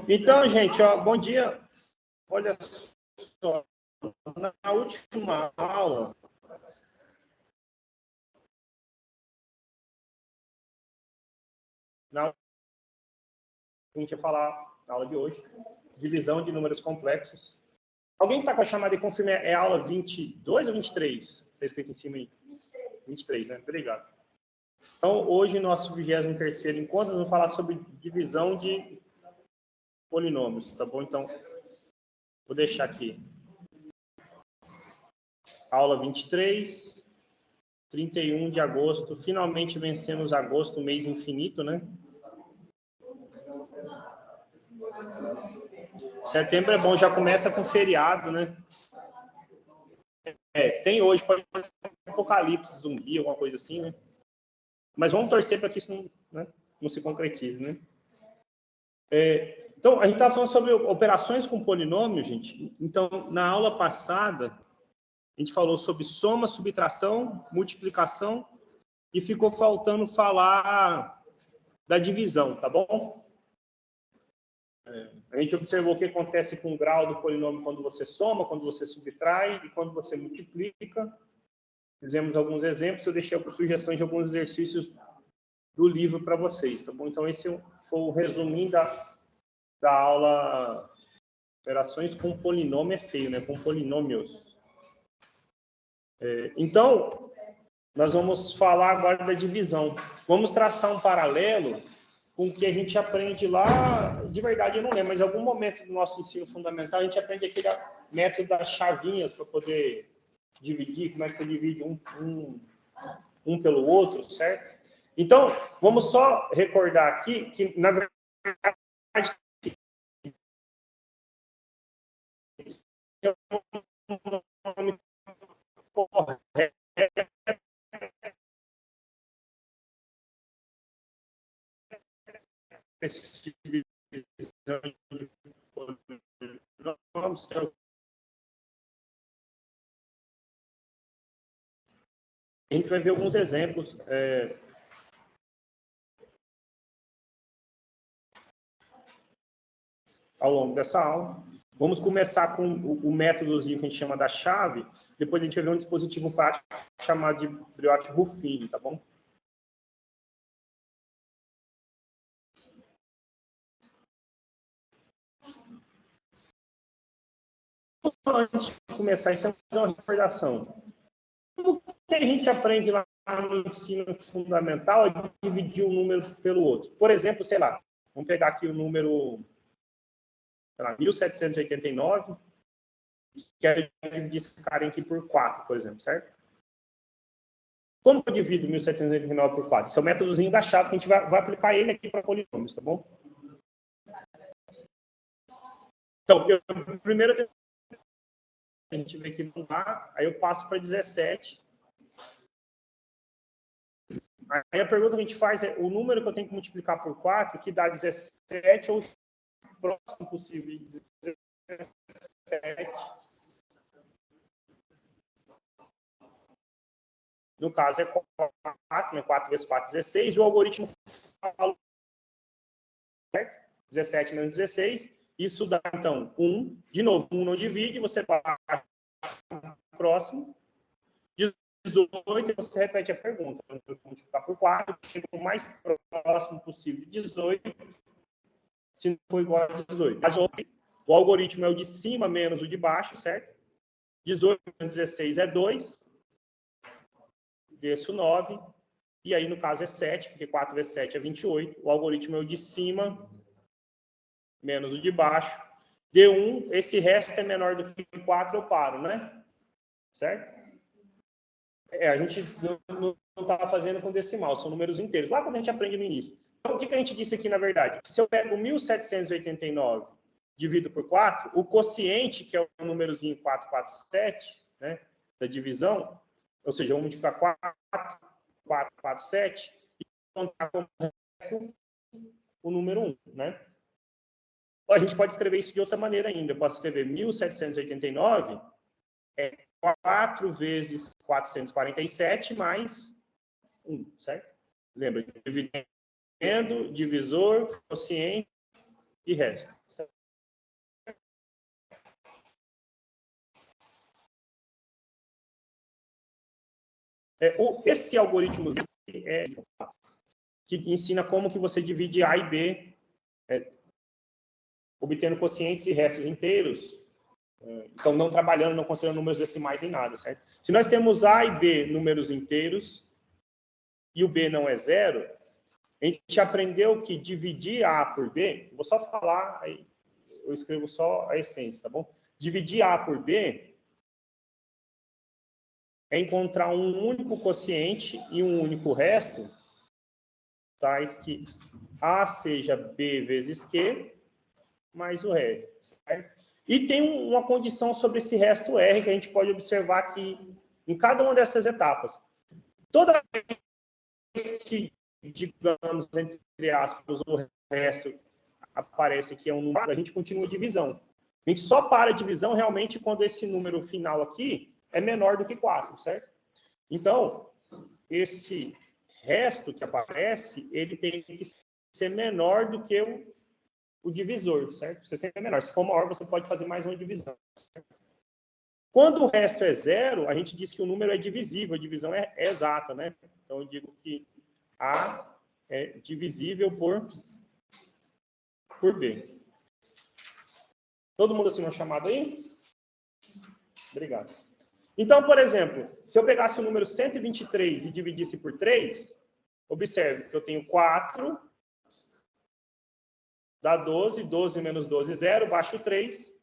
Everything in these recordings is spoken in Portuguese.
Então, gente, ó, bom dia. Olha só, na última aula, a gente ia falar na aula de hoje, divisão de números complexos. Alguém que está com a chamada e confirma, é aula 22 ou 23? Está escrito em cima aí? 23, né? Obrigado. Então, hoje, nosso 23º encontro, nós vamos falar sobre divisão de polinômios, tá bom? Então, vou deixar aqui. Aula 23, 31 de agosto, finalmente vencemos agosto, mês infinito, né? Setembro é bom, já começa com feriado, né? Tem hoje, pode ter um apocalipse zumbi, alguma coisa assim, né? Mas vamos torcer para que isso não se concretize, né? Então, a gente estava falando sobre operações com polinômio, gente. Então, na aula passada, a gente falou sobre soma, subtração, multiplicação e ficou faltando falar da divisão, tá bom? A gente observou o que acontece com o grau do polinômio quando você soma, quando você subtrai e quando você multiplica. Fizemos alguns exemplos, eu deixei algumas sugestões de alguns exercícios do livro para vocês, tá bom? Então, esse foi o resuminho da aula operações com polinômio é feio, né? Com polinômios. Então, nós vamos falar agora da divisão. Vamos traçar um paralelo com o que a gente aprende lá, de verdade eu não lembro, mas em algum momento do nosso ensino fundamental a gente aprende aquele método das chavinhas para poder dividir, como é que você divide um pelo outro, certo? Então, vamos só recordar aqui que, na verdade, a gente vai ver alguns exemplos ao longo dessa aula. Vamos começar com o métodozinho que a gente chama da chave, depois a gente vai ver um dispositivo prático chamado de Briot-Ruffini, tá bom? Antes de começar, isso é uma recordação. O que a gente aprende lá no ensino fundamental é dividir um número pelo outro. Por exemplo, sei lá, vamos pegar aqui o número 1789, quero dividir esse cara aqui por 4, por exemplo, certo? Como eu divido 1789 por 4? Esse é o métodozinho da chave que a gente vai aplicar ele aqui para polinômios, tá bom? Então, primeiro a gente vê que não dá, aí eu passo para 17. Aí a pergunta que a gente faz é o número que eu tenho que multiplicar por 4, que dá 17 ou o próximo possível de 17. No caso é 4, né? 4 vezes 4, 16. E o algoritmo fala, certo? 17 menos 16. Isso dá, então, 1. De novo, 1 não divide, você passa para o próximo. 18, e você repete a pergunta. Eu vou multiplicar por 4, chega o mais próximo possível de 18, se não for igual a 18. O algoritmo é o de cima menos o de baixo, certo? 18 menos 16 é 2. Desço 9. E aí, no caso, é 7, porque 4 vezes 7 é 28. O algoritmo é o de cima menos o de baixo. Deu 1, esse resto é menor do que 4, eu paro, né? Certo? A gente não estava fazendo com decimal, são números inteiros. Lá quando a gente aprende no início. Então, o que a gente disse aqui, na verdade? Se eu pego 1789 divido por 4, o quociente, que é o númerozinho 447, né, da divisão, ou seja, eu vou multiplicar 447 e contar como o número 1, né? A gente pode escrever isso de outra maneira ainda. Eu posso escrever 1789 4 vezes 447 mais 1, certo? Lembra, dividendo, divisor, quociente e resto. Esse algoritmo que ensina como que você divide A e B, obtendo quocientes e restos inteiros. Então, não trabalhando, não considerando números decimais em nada, certo? Se nós temos A e B números inteiros, e o B não é zero, a gente aprendeu que dividir A por B, vou só falar, aí eu escrevo só a essência, tá bom? Dividir A por B é encontrar um único quociente e um único resto, tais que A seja B vezes Q, mais o resto, certo? E tem uma condição sobre esse resto R que a gente pode observar aqui em cada uma dessas etapas. Toda vez que, digamos, entre aspas, o resto aparece que é um número, a gente continua a divisão. A gente só para a divisão realmente quando esse número final aqui é menor do que 4, certo? Então, esse resto que aparece, ele tem que ser menor do que o divisor, certo? Você sempre é menor. Se for maior, você pode fazer mais uma divisão. Certo? Quando o resto é zero, a gente diz que o número é divisível, a divisão é exata, né? Então, eu digo que A é divisível por B. Todo mundo assinou a chamada aí? Obrigado. Então, por exemplo, se eu pegasse o número 123 e dividisse por 3, observe que eu tenho 4, dá 12, 12 menos 12 é 0, baixo 3,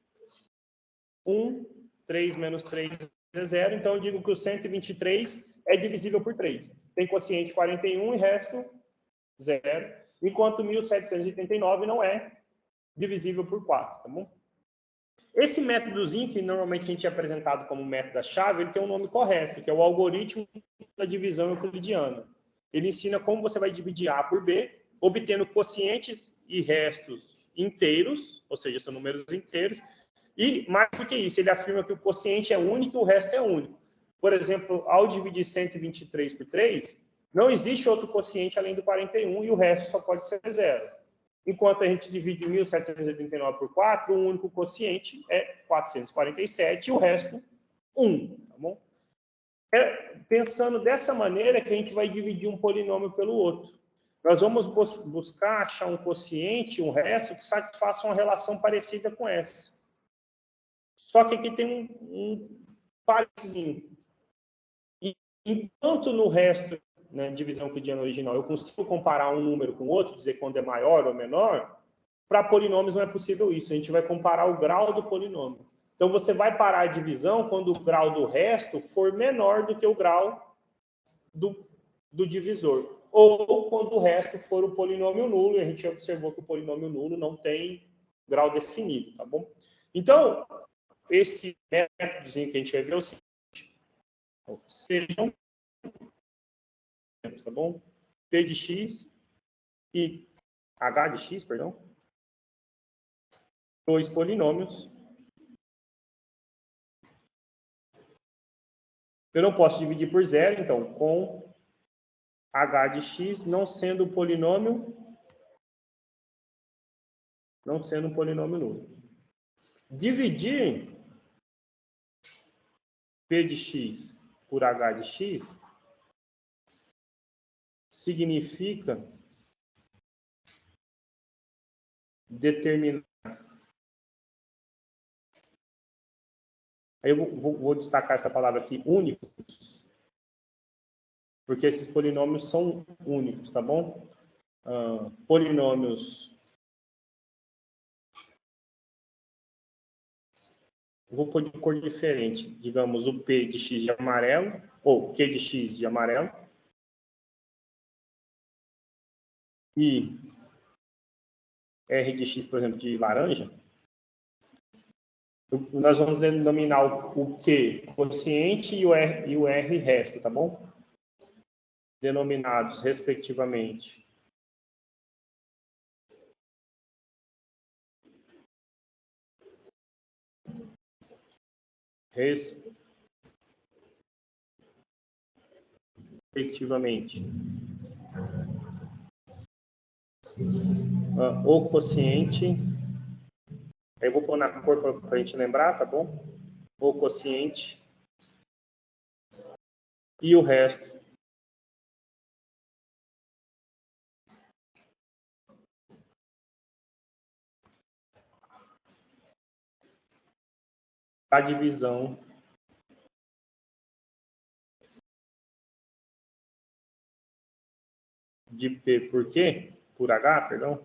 1, 3 menos 3 é 0, então eu digo que o 123 é divisível por 3. Tem quociente 41 e resto 0, enquanto 1789 não é divisível por 4, tá bom? Esse métodozinho, que normalmente a gente é apresentado como método da chave, ele tem um nome correto, que é o algoritmo da divisão euclidiana. Ele ensina como você vai dividir A por B, obtendo quocientes e restos inteiros, ou seja, são números inteiros, e mais do que isso, ele afirma que o quociente é único e o resto é único. Por exemplo, ao dividir 123 por 3, não existe outro quociente além do 41 e o resto só pode ser 0. Enquanto a gente divide 1.789 por 4, o único quociente é 447 e o resto, 1. Tá bom? Pensando dessa maneira que a gente vai dividir um polinômio pelo outro. Nós vamos buscar achar um quociente, um resto, que satisfaça uma relação parecida com essa. Só que aqui tem um parezinho. Enquanto no resto, né, divisão euclidiana original, eu consigo comparar um número com outro, dizer quando é maior ou menor, para polinômios não é possível isso. A gente vai comparar o grau do polinômio. Então, você vai parar a divisão quando o grau do resto for menor do que o grau do divisor. Ou quando o resto for o polinômio nulo, e a gente observou que o polinômio nulo não tem grau definido, tá bom? Então, esse métodozinho que a gente vai ver é o seguinte. Sejam, tá bom? P de x e h de x, perdão. Dois polinômios. Eu não posso dividir por zero, então, com h de x não sendo um polinômio nulo. Dividir p de x por h de x significa determinar. Aí eu vou destacar essa palavra aqui, únicos, porque esses polinômios são únicos, tá bom? Polinômios. Vou pôr de cor diferente. Digamos, o P de x de amarelo, ou Q de x de amarelo. E R de x, por exemplo, de laranja. Nós vamos denominar o Q quociente e o R resto, tá bom? Denominados, respectivamente, respectivamente. O quociente, eu vou pôr na cor para a gente lembrar, tá bom? O quociente e o resto da divisão de P por Q, por H, perdão,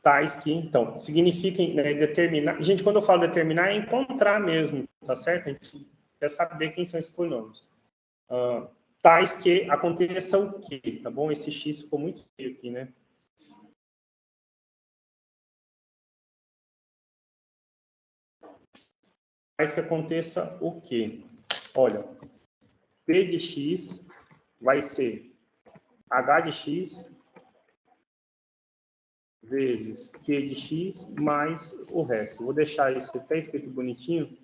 tais que, então, significa, né, determinar. Gente, quando eu falo determinar, é encontrar mesmo, tá certo? A gente quer saber quem são esses polinômios. Tais que aconteça o quê, tá bom? Esse X ficou muito feio aqui, né? Tais que aconteça o quê? Olha, P de X vai ser H de X vezes Q de X mais o resto. Vou deixar isso até escrito bonitinho.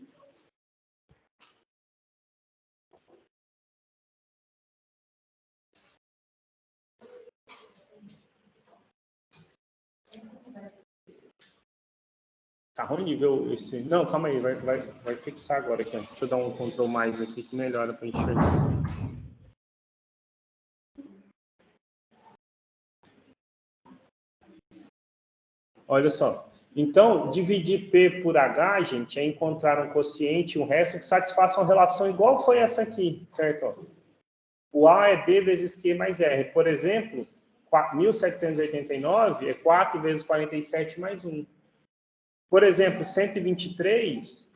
Tá ruim de ver esse... Não, calma aí, vai fixar agora aqui. Deixa eu dar um Ctrl mais aqui que melhora para enxergar. Olha só. Então, dividir P por H, gente, é encontrar um quociente e um resto que satisfaçam uma relação igual foi essa aqui, certo? O A é B vezes Q mais R. Por exemplo, 1.789 é 4 vezes 47 mais 1. Por exemplo, 123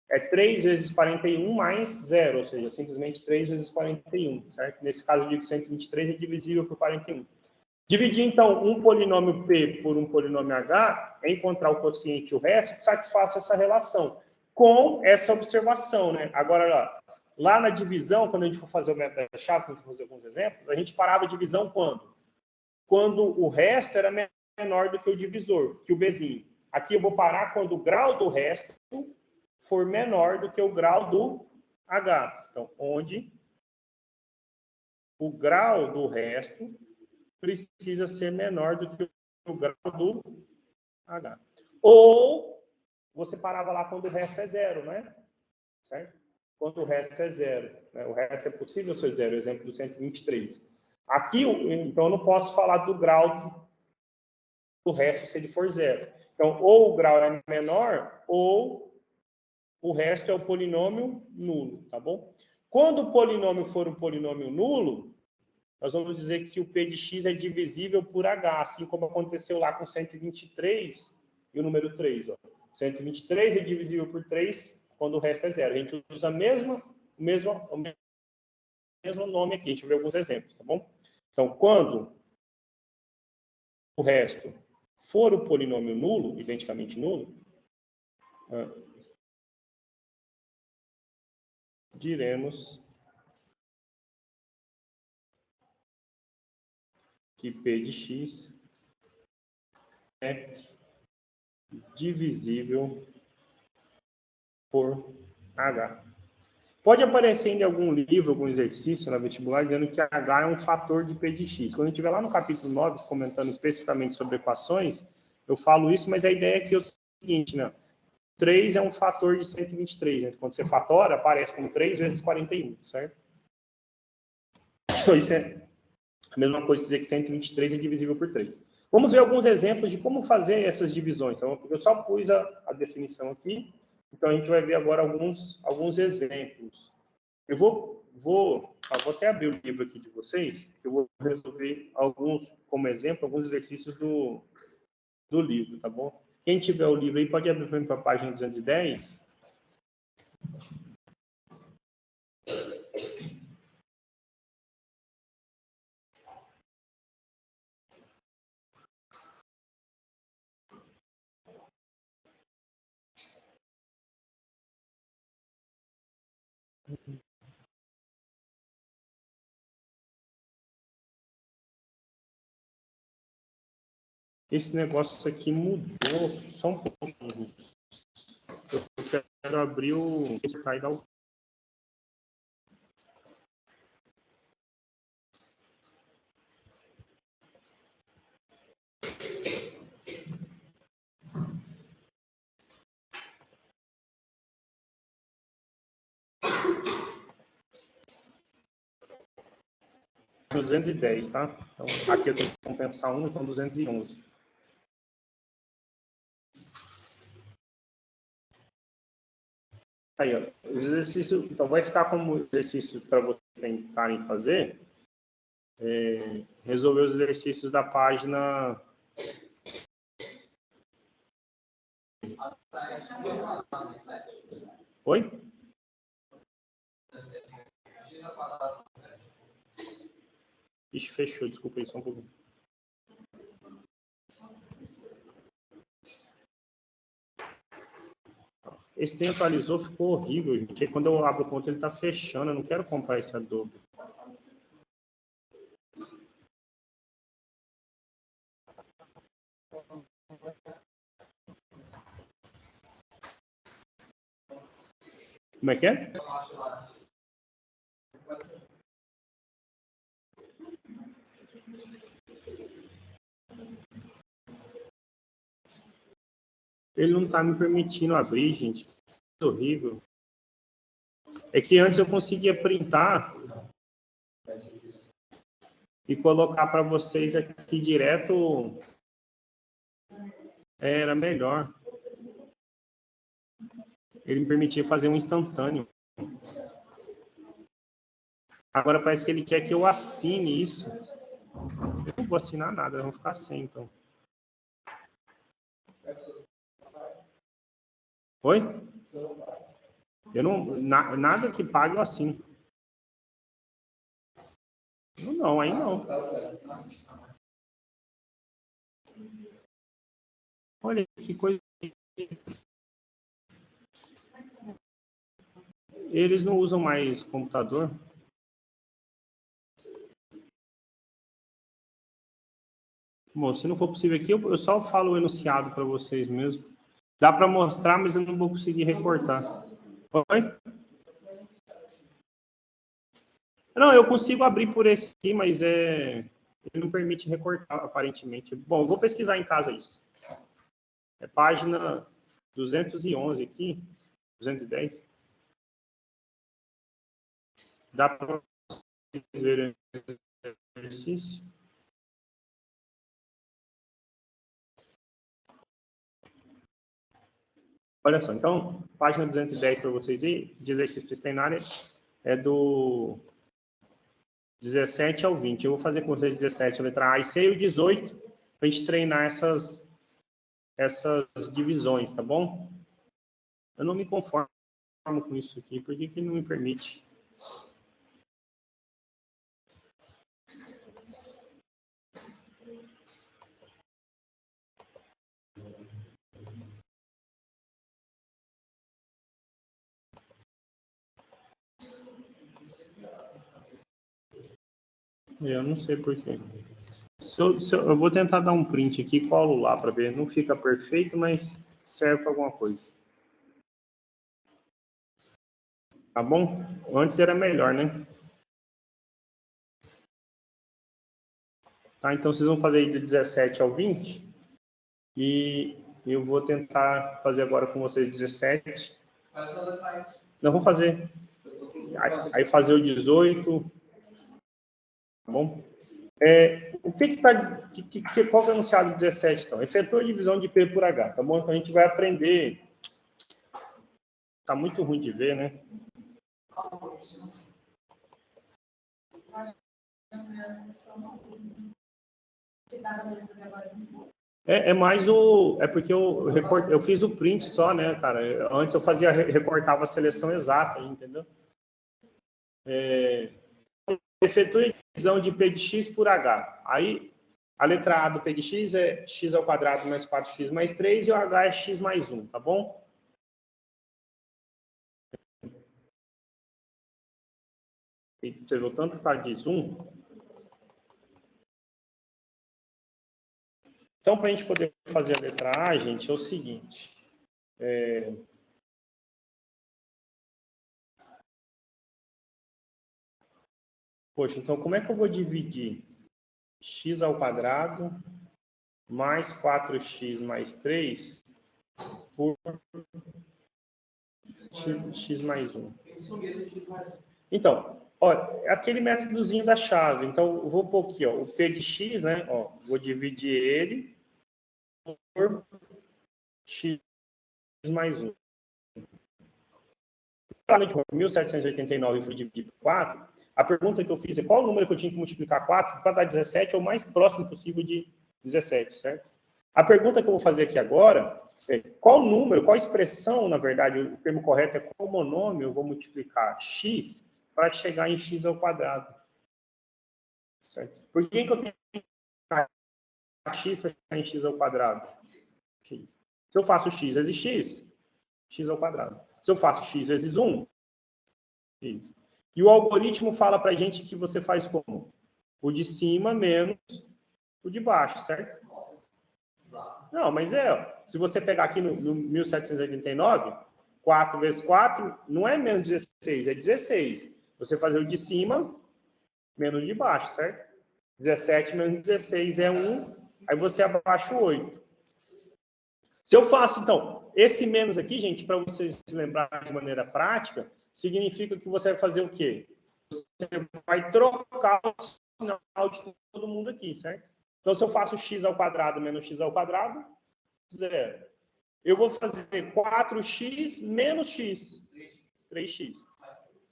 é 3 vezes 41 mais 0, ou seja, simplesmente 3 vezes 41, certo? Nesse caso, eu digo que 123 é divisível por 41. Dividir, então, um polinômio P por um polinômio H é encontrar o quociente e o resto que satisfaça essa relação, com essa observação, né? Agora, lá na divisão, quando a gente for fazer o método da chave, quando a gente for fazer alguns exemplos, a gente parava a divisão quando? Quando o resto era menor do que o divisor, que o Bzinho. Aqui eu vou parar quando o grau do resto for menor do que o grau do H. Então, onde o grau do resto precisa ser menor do que o grau do H. Ou você parava lá quando o resto é zero, né? Certo? Quando o resto é zero. Né? O resto é possível ser zero, exemplo do 123. Aqui, então, eu não posso falar do grau do resto se ele for zero. Então, ou o grau é menor, ou o resto é o polinômio nulo, tá bom? Quando o polinômio for um polinômio nulo, nós vamos dizer que o P de X é divisível por H, assim como aconteceu lá com 123 e o número 3. Ó. 123 é divisível por 3 quando o resto é zero. A gente usa o mesmo nome aqui, a gente vê alguns exemplos, tá bom? Então, quando o resto for o polinômio nulo, identicamente nulo, diremos que P de X é divisível por H. Pode aparecer em algum livro, algum exercício na vestibular, dizendo que H é um fator de P de X. Quando a gente estiver lá no capítulo 9, comentando especificamente sobre equações, eu falo isso, mas a ideia aqui é o seguinte, né? 3 é um fator de 123. Né? Quando você fatora, aparece como 3 vezes 41, certo? Isso é a mesma coisa que dizer que 123 é divisível por 3. Vamos ver alguns exemplos de como fazer essas divisões. Então, eu só pus a definição aqui. Então, a gente vai ver agora alguns exemplos. Eu vou até abrir o livro aqui de vocês, que eu vou resolver como exemplo, alguns exercícios do livro, tá bom? Quem tiver o livro aí pode abrir para a página 210. Esse negócio aqui mudou só um pouco. Eu quero abrir o site da 210, tá? Então, aqui eu tenho que compensar 1, então 211. Aí, ó, o exercício, então vai ficar como exercício para vocês tentarem fazer, resolver os exercícios da página... Oi? Ixi, fechou, desculpa aí, só um pouquinho. Esse trem atualizou, ficou horrível, gente. Aí, quando eu abro o conta, ele tá fechando. Eu não quero comprar esse Adobe. Como é que é? Ele não tá me permitindo abrir, gente. Que horrível. É que antes eu conseguia printar e colocar para vocês aqui direto. Era melhor. Ele me permitia fazer um instantâneo. Agora parece que ele quer que eu assine isso. Eu não vou assinar nada, vamos ficar sem, então. Oi? Eu não, nada que pague eu assino. Não, aí não. Olha que coisa. Eles não usam mais computador. Bom, se não for possível aqui, eu só falo o enunciado para vocês mesmo. Dá para mostrar, mas eu não vou conseguir recortar. Oi? Não, eu consigo abrir por esse aqui, mas ele não permite recortar, aparentemente. Bom, eu vou pesquisar em casa isso. É página 211 aqui, 210. Dá para vocês verem o exercício? Olha só, então, página 210 para vocês aí, de exercício externário, é do 17 ao 20. Eu vou fazer com vocês 17, a letra A e C, e o 18, para a gente treinar essas divisões, tá bom? Eu não me conformo com isso aqui, por que não me permite? Eu não sei por quê. Eu vou tentar dar um print aqui e colo lá para ver. Não fica perfeito, mas serve para alguma coisa. Tá bom? Antes era melhor, né? Tá, então vocês vão fazer aí de 17 ao 20. E eu vou tentar fazer agora com vocês 17. Não, vou fazer. Aí fazer o 18. Tá bom? O que tá... Qual que é o enunciado 17, então? Efetua a divisão de P por H, tá bom? Então a gente vai aprender... Tá muito ruim de ver, né? É mais o... É porque eu fiz o print só, né, cara? Antes eu recortava a seleção exata, entendeu? Efetue a divisão de P de X por H. Aí, a letra A do P de X é x ao quadrado mais 4x mais 3 e o H é x mais 1, tá bom? Você viu tanto que diz 1? Então, para a gente poder fazer a letra A, gente, é o seguinte. Poxa, então como é que eu vou dividir x ao quadrado mais 4x mais 3 por x mais 1? Então, Olha, é aquele métodozinho da chave. Então, eu vou pôr aqui, ó, o P de x, né? Ó, vou dividir ele por x mais 1. Para 1789 eu fui dividir por 4, a pergunta que eu fiz é qual o número que eu tinha que multiplicar 4 para dar 17 ou o mais próximo possível de 17, certo? A pergunta que eu vou fazer aqui agora é qual número, qual expressão, na verdade, o termo correto é qual monômio eu vou multiplicar x para chegar em x ao quadrado. Certo? Por que eu tenho que multiplicar x para chegar em x ao quadrado? X. Se eu faço x vezes x, x ao quadrado. Se eu faço x vezes 1, x. E o algoritmo fala para a gente que você faz como? O de cima menos o de baixo, certo? Não, mas ó, se você pegar aqui no 1789, 4 vezes 4 não é menos 16, é 16. Você fazer o de cima menos o de baixo, certo? 17 menos 16 é 1, aí você abaixa o 8. Se eu faço, então, esse menos aqui, gente, para vocês se lembrarem de maneira prática, significa que você vai fazer o quê? Você vai trocar o sinal de todo mundo aqui, certo? Então, se eu faço x ao quadrado menos x ao quadrado, 0. Eu vou fazer 4x menos x, 3x.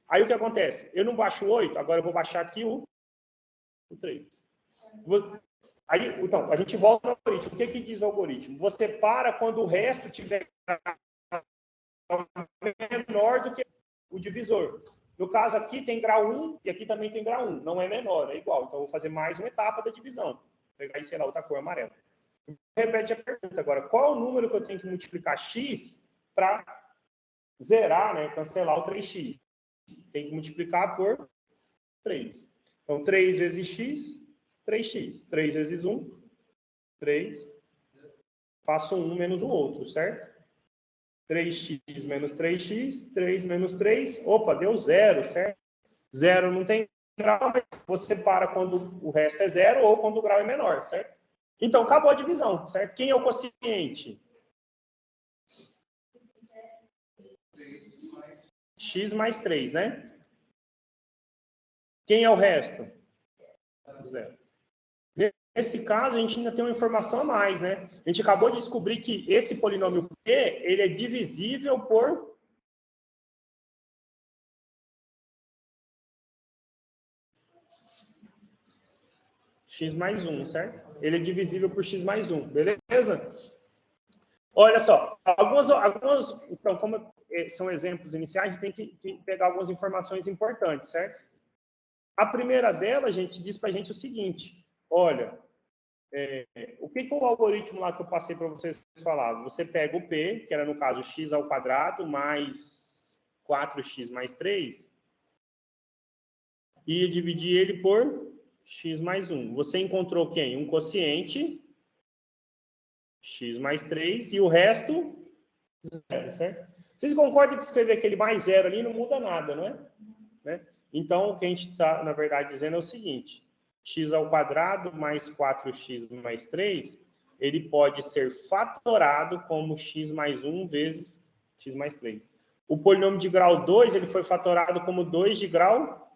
Aí o que acontece? Eu não baixo o 8, agora eu vou baixar aqui o 3. Aí, então, a gente volta ao algoritmo. O que diz o algoritmo? Você para quando o resto tiver menor do que o divisor. No caso aqui tem grau 1 e aqui também tem grau 1. Não é menor, é igual. Então, eu vou fazer mais uma etapa da divisão. Vou pegar aí, sei lá, outra cor amarela. Repete a pergunta agora. Qual é o número que eu tenho que multiplicar x para zerar, né? Cancelar o 3x? Tem que multiplicar por 3. Então, 3 vezes x, 3x. 3 vezes 1, 3. Faço um menos o outro, certo? 3x menos 3x, 3 menos 3. Opa, deu 0, certo? 0 não tem grau, mas você para quando o resto é 0 ou quando o grau é menor, certo? Então, acabou a divisão, certo? Quem é o quociente? X mais 3, né? Quem é o resto? 0. Nesse caso, a gente ainda tem uma informação a mais, né? A gente acabou de descobrir que esse polinômio P, ele é divisível por x mais 1, certo? Ele é divisível por x mais 1, beleza? Olha só, então, como são exemplos iniciais, a gente tem que pegar algumas informações importantes, certo? A primeira delas, gente, diz para a gente o seguinte, olha, o que o algoritmo lá que eu passei para vocês falava? Você pega o P, que era no caso x ao quadrado mais 4x mais 3, e ia dividir ele por x mais 1. Você encontrou quem? Um quociente, x mais 3, e o resto, 0, certo? Vocês concordam que escrever aquele mais 0 ali não muda nada, não é? Né? Então, o que a gente está, na verdade, dizendo é o seguinte, x ao quadrado mais 4x mais 3, ele pode ser fatorado como x mais 1 vezes x mais 3. O polinômio de grau 2, ele foi fatorado como 2 de grau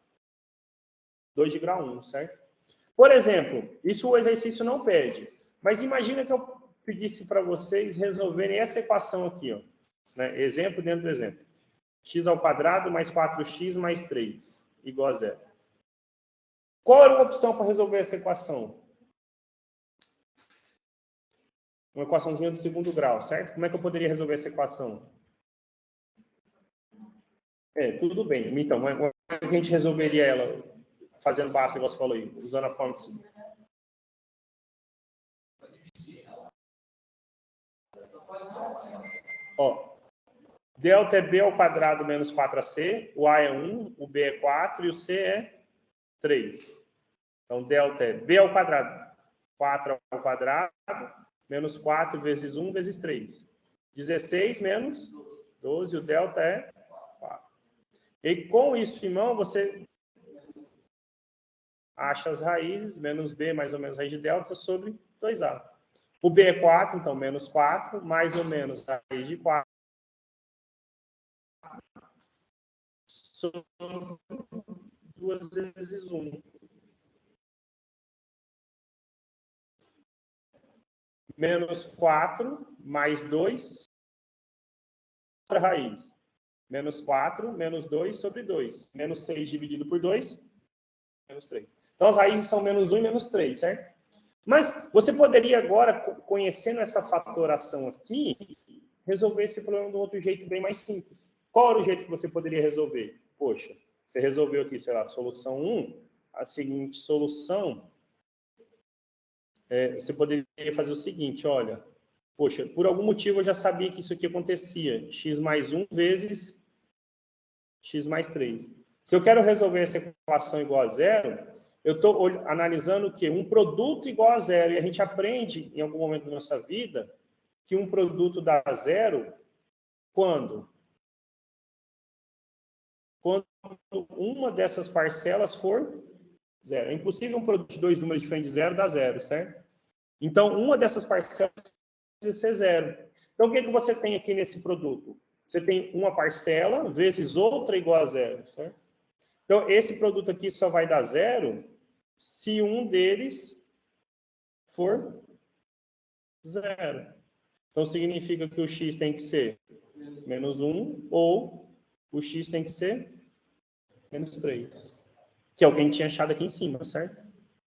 1, certo? Por exemplo, isso o exercício não pede, mas imagina que eu pedisse para vocês resolverem essa equação aqui, ó, né? Exemplo dentro do exemplo. X ao quadrado mais 4x mais 3 igual a 0. Qual era a opção para resolver essa equação? Uma equaçãozinha do segundo grau, certo? Como é que eu poderia resolver essa equação? Tudo bem. Então, como é que a gente resolveria ela fazendo básico, igual você falou aí, usando a forma de segundo? Ó, delta é b ao quadrado menos 4ac, o a é 1, o b é 4 e o c é 3. Então, delta é b ao quadrado, 4 ao quadrado, menos 4 vezes 1 vezes 3. 16 menos 12, o delta é 4. E com isso em mão, você acha as raízes, menos b mais ou menos raiz de delta sobre 2a. O b é 4, então menos 4, mais ou menos a raiz de 4 sobre 2 vezes 1. Menos 4 mais 2, outra raiz. Menos 4, menos 2 sobre 2. Menos 6 dividido por 2, menos 3. Então, as raízes são menos 1 e menos 3, certo? Mas você poderia agora, conhecendo essa fatoração aqui, resolver esse problema de um outro jeito bem mais simples. Qual era o jeito que você poderia resolver? Poxa, você resolveu aqui, sei lá, solução 1, a seguinte solução, você poderia fazer o seguinte, olha, poxa, por algum motivo eu já sabia que isso aqui acontecia, x mais 1 vezes x mais 3. Se eu quero resolver essa equação igual a zero, eu estou analisando o quê? Um produto igual a zero, e a gente aprende, em algum momento da nossa vida, que um produto dá zero quando? Quando uma dessas parcelas for zero. É impossível um produto de 2 números diferentes de zero dar zero, certo? Então, uma dessas parcelas precisa ser zero. Então, o que você tem aqui nesse produto? Você tem uma parcela vezes outra igual a zero, certo? Então, esse produto aqui só vai dar zero se um deles for zero. Então, significa que o x tem que ser menos 1 ou o x tem que ser menos 3. Que é o que a gente tinha achado aqui em cima, certo?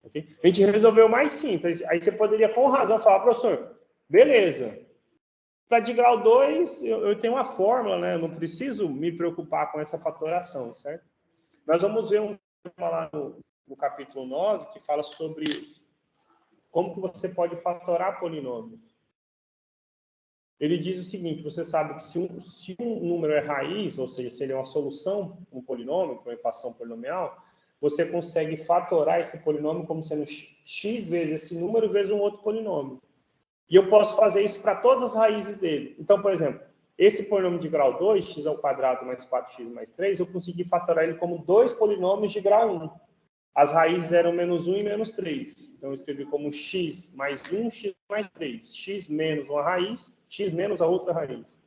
Okay? A gente resolveu mais simples. Aí você poderia, com razão, falar, professor, beleza. Para de grau 2, eu tenho uma fórmula, né? Eu não preciso me preocupar com essa fatoração, certo? Nós vamos ver um tema lá no capítulo 9 que fala sobre como que você pode fatorar polinômios. Ele diz o seguinte, você sabe que se um número é raiz, ou seja, se ele é uma solução, um polinômio, uma equação polinomial, você consegue fatorar esse polinômio como sendo x vezes esse número vezes um outro polinômio. E eu posso fazer isso para todas as raízes dele. Então, por exemplo, esse polinômio de grau 2, x ao quadrado mais 4x mais 3, eu consegui fatorar ele como 2 polinômios de grau 1. As raízes eram menos 1 e menos 3. Então, eu escrevi como x mais 1, x mais 3. X menos uma raiz, x menos a outra raiz.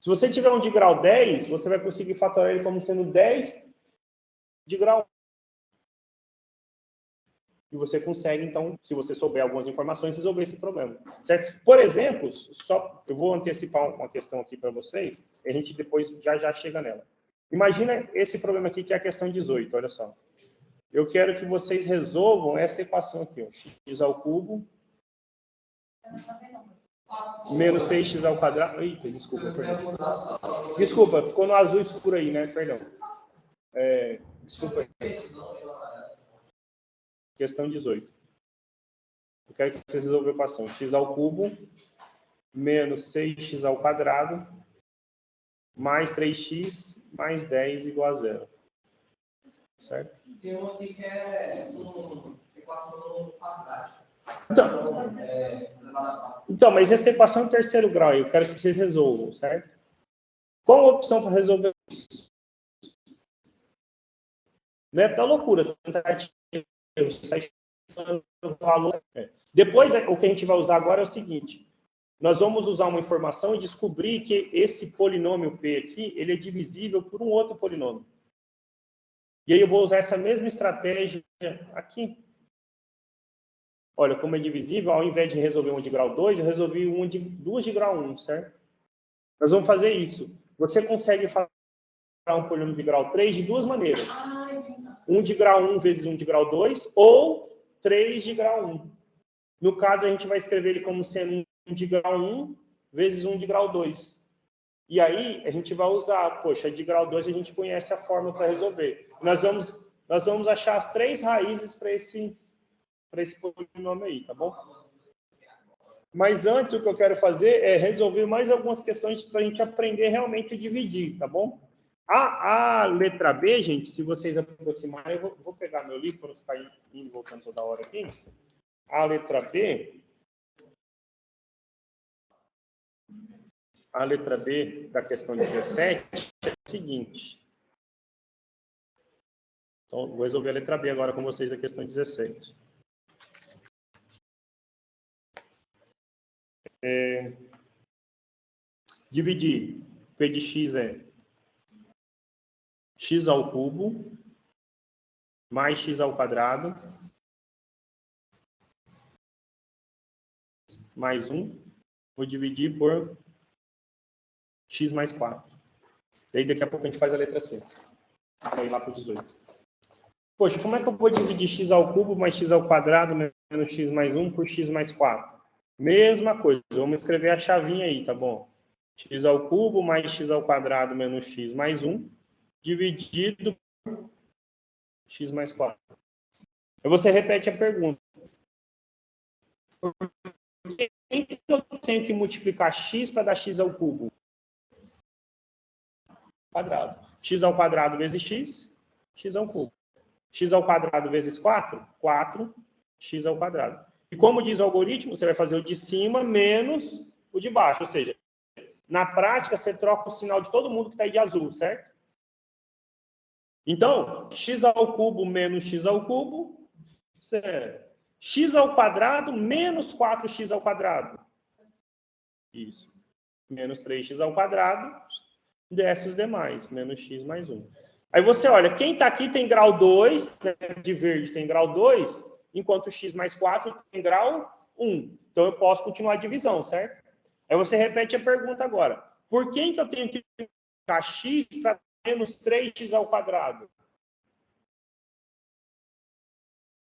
Se você tiver um de grau 10, você vai conseguir fatorar ele como sendo 10 de grau 1. E você consegue, então, se você souber algumas informações, resolver esse problema. Certo? Por exemplo, eu vou antecipar uma questão aqui para vocês, e a gente depois já chega nela. Imagina esse problema aqui, que é a questão 18, olha só. Eu quero que vocês resolvam essa equação aqui, ó. X ao cubo menos 6x ao quadrado. Eita, desculpa, perdão. Desculpa, ficou no azul escuro aí, né? Perdão. Desculpa aí. Questão 18. Eu quero que vocês resolvam a equação. X ao cubo menos 6x ao quadrado mais 3x mais 10 igual a zero. Certo? Tem uma aqui que é uma equação quadrática. Então, mas essa equação é em terceiro grau, eu quero que vocês resolvam, certo? Qual a opção para resolver? Né? Tá loucura. Depois, o que a gente vai usar agora é o seguinte. Nós vamos usar uma informação e descobrir que esse polinômio P aqui, ele é divisível por um outro polinômio. E aí eu vou usar essa mesma estratégia aqui. Olha, como é divisível, ao invés de resolver um de grau 2, eu resolvi duas de grau 1, certo? Nós vamos fazer isso. Você consegue fazer um polinômio de grau 3 de duas maneiras. Um de grau 1 vezes um de grau 2, ou 3 de grau 1. No caso, a gente vai escrever ele como sendo um de grau 1 vezes um de grau 2. E aí, a gente vai usar, poxa, de grau 2 a gente conhece a fórmula para resolver. Nós vamos achar as 3 raízes para esse polinômio aí, tá bom? Mas antes, o que eu quero fazer é resolver mais algumas questões para a gente aprender realmente a dividir, tá bom? A letra B, gente, se vocês aproximarem, eu vou pegar meu livro para não ficar indo e voltando toda hora aqui. A letra B da questão 17 é o seguinte. Então, vou resolver a letra B agora com vocês da questão 17. Dividir. P de x é x ao cubo mais x ao quadrado mais 1. Vou dividir por x mais 4. E aí daqui a pouco a gente faz a letra C. Para ir lá para o 18. Poxa, como é que eu vou dividir x ao cubo mais x ao quadrado menos x mais 1 por x mais 4? Mesma coisa. Vamos escrever a chavinha aí, tá bom? X ao cubo mais x ao quadrado menos x mais 1 dividido por x mais 4. Aí você repete a pergunta. Por que eu tenho que multiplicar x para dar x ao cubo? Quadrado. X ao quadrado vezes x, x ao cubo. X ao quadrado vezes 4, 4x ao quadrado. E como diz o algoritmo, você vai fazer o de cima menos o de baixo. Ou seja, na prática, você troca o sinal de todo mundo que está aí de azul, certo? Então, x ao cubo menos x ao cubo, zero. X ao quadrado menos 4x ao quadrado. Isso. Menos 3x ao quadrado, desce os demais, menos x mais 1. Aí você olha, quem está aqui tem grau 2, de verde tem grau 2, enquanto x mais 4 tem grau 1. Então eu posso continuar a divisão, certo? Aí você repete a pergunta agora. Por que eu tenho que multiplicar x para menos 3x ao quadrado?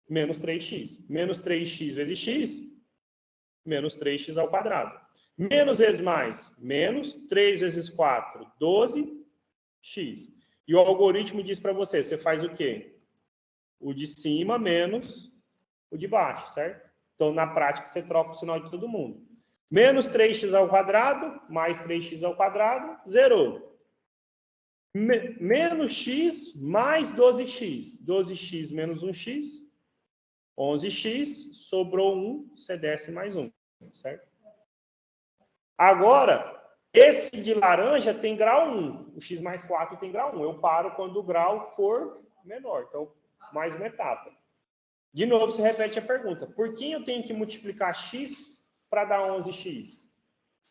Menos 3x. Menos 3x vezes x, menos 3x ao quadrado. Menos vezes mais, menos 3 vezes 4, 12x. E o algoritmo diz para você, você faz o quê? O de cima menos o de baixo, certo? Então, na prática, você troca o sinal de todo mundo. Menos 3x ao quadrado, mais 3x ao quadrado, zerou. Menos x mais 12x. 12x menos 1x, 11x, sobrou 1, você desce mais 1, certo? Agora, esse de laranja tem grau 1, o x mais 4 tem grau 1. Eu paro quando o grau for menor, então mais uma etapa. De novo, você repete a pergunta. Por que eu tenho que multiplicar x para dar 11x?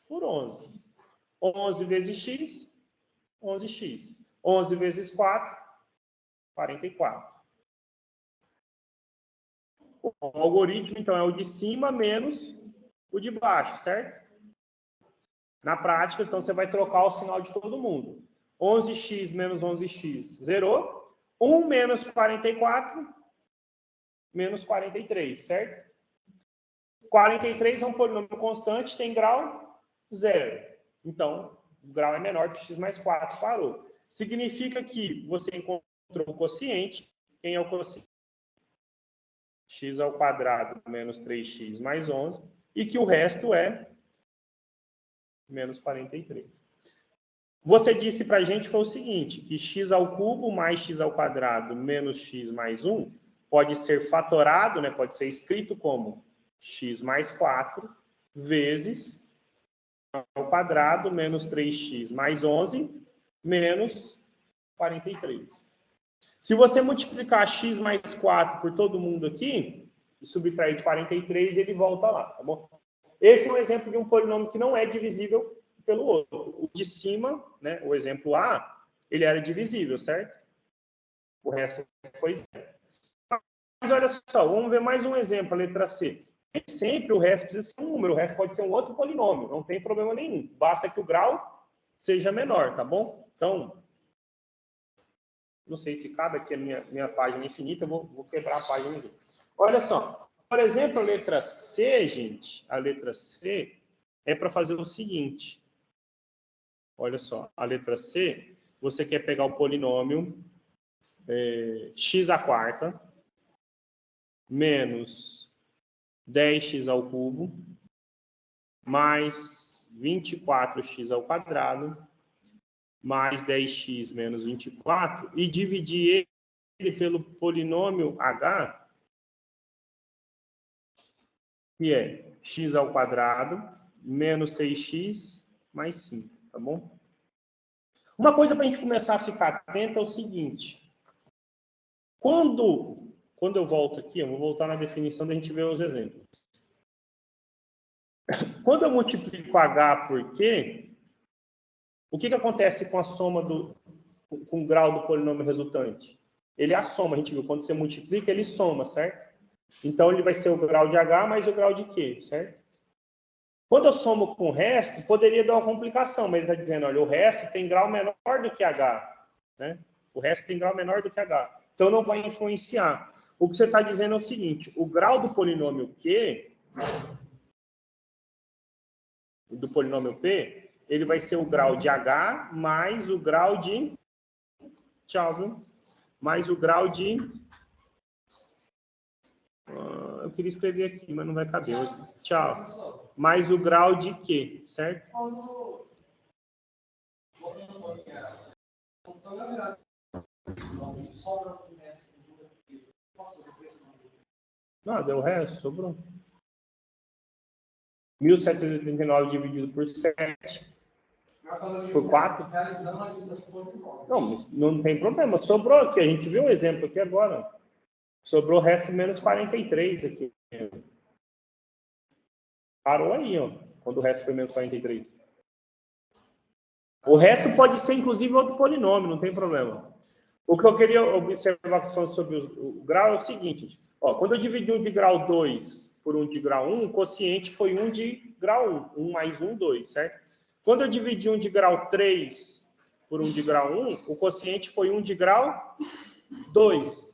Por 11. 11 vezes x, 11x. 11 vezes 4, 44. O algoritmo, então, é o de cima menos o de baixo, certo? Na prática, então, você vai trocar o sinal de todo mundo. 11x menos 11x, zerou. 1 menos 44, menos 43, certo? 43 é um polinômio constante, tem grau 0. Então, o grau é menor que x mais 4, parou. Significa que você encontrou o quociente. Quem é o quociente? X ao quadrado menos 3x mais 11. E que o resto é menos 43. Você disse para a gente foi o seguinte, que x ao cubo mais x ao quadrado menos x mais 1 pode ser fatorado, né, pode ser escrito como x mais 4 vezes ao quadrado menos 3x mais 11 menos 43. Se você multiplicar x mais 4 por todo mundo aqui e subtrair de 43, ele volta lá, tá bom? Esse é um exemplo de um polinômio que não é divisível pelo outro. O de cima, né, o exemplo A, ele era divisível, certo? O resto foi zero. Mas olha só, vamos ver mais um exemplo, a letra C. Nem sempre o resto precisa ser um número, o resto pode ser um outro polinômio, não tem problema nenhum. Basta que o grau seja menor, tá bom? Então, não sei se cabe aqui a minha página infinita, eu vou quebrar a página aqui. Olha só, por exemplo, a letra C, gente, a letra C é para fazer o seguinte. Olha só, a letra C, você quer pegar o polinômio x à quarta menos 10x ao cubo mais 24x ao quadrado mais 10x menos 24 e dividir ele pelo polinômio h, que é x ao quadrado menos 6x mais 5, tá bom? Uma coisa para a gente começar a ficar atento é o seguinte. Quando eu volto aqui, eu vou voltar na definição da gente ver os exemplos. Quando eu multiplico h por q, o que acontece com a soma com o grau do polinômio resultante? ele é a soma. A gente viu, quando você multiplica, ele soma, certo? Então, ele vai ser o grau de H mais o grau de Q, certo? Quando eu somo com o resto, poderia dar uma complicação, mas ele está dizendo, olha, o resto tem grau menor do que H, né? O resto tem grau menor do que H. Então, não vai influenciar. O que você está dizendo é o seguinte, o grau do polinômio Q, do polinômio P, ele vai ser o grau de H mais o grau de... Tchau, viu? Mais o grau de... Eu queria escrever aqui, mas não vai caber. Tchau. Mais o grau de Q, certo? Nada, o resto sobrou. 1.789 dividido por 7. Por 4. Não tem problema. Sobrou aqui. A gente viu um exemplo aqui agora. Sobrou o resto menos 43 aqui. Parou aí, ó. Quando o resto foi menos 43. O resto pode ser, inclusive, outro polinômio. Não tem problema. O que eu queria observar sobre o grau é o seguinte. Ó, quando eu dividi um de grau 2 por um de grau 1, o quociente foi 1 de grau 1. 1 mais 1, 2, certo? Quando eu dividi um de grau 3 por um de grau 1, o quociente foi 1 de grau 2.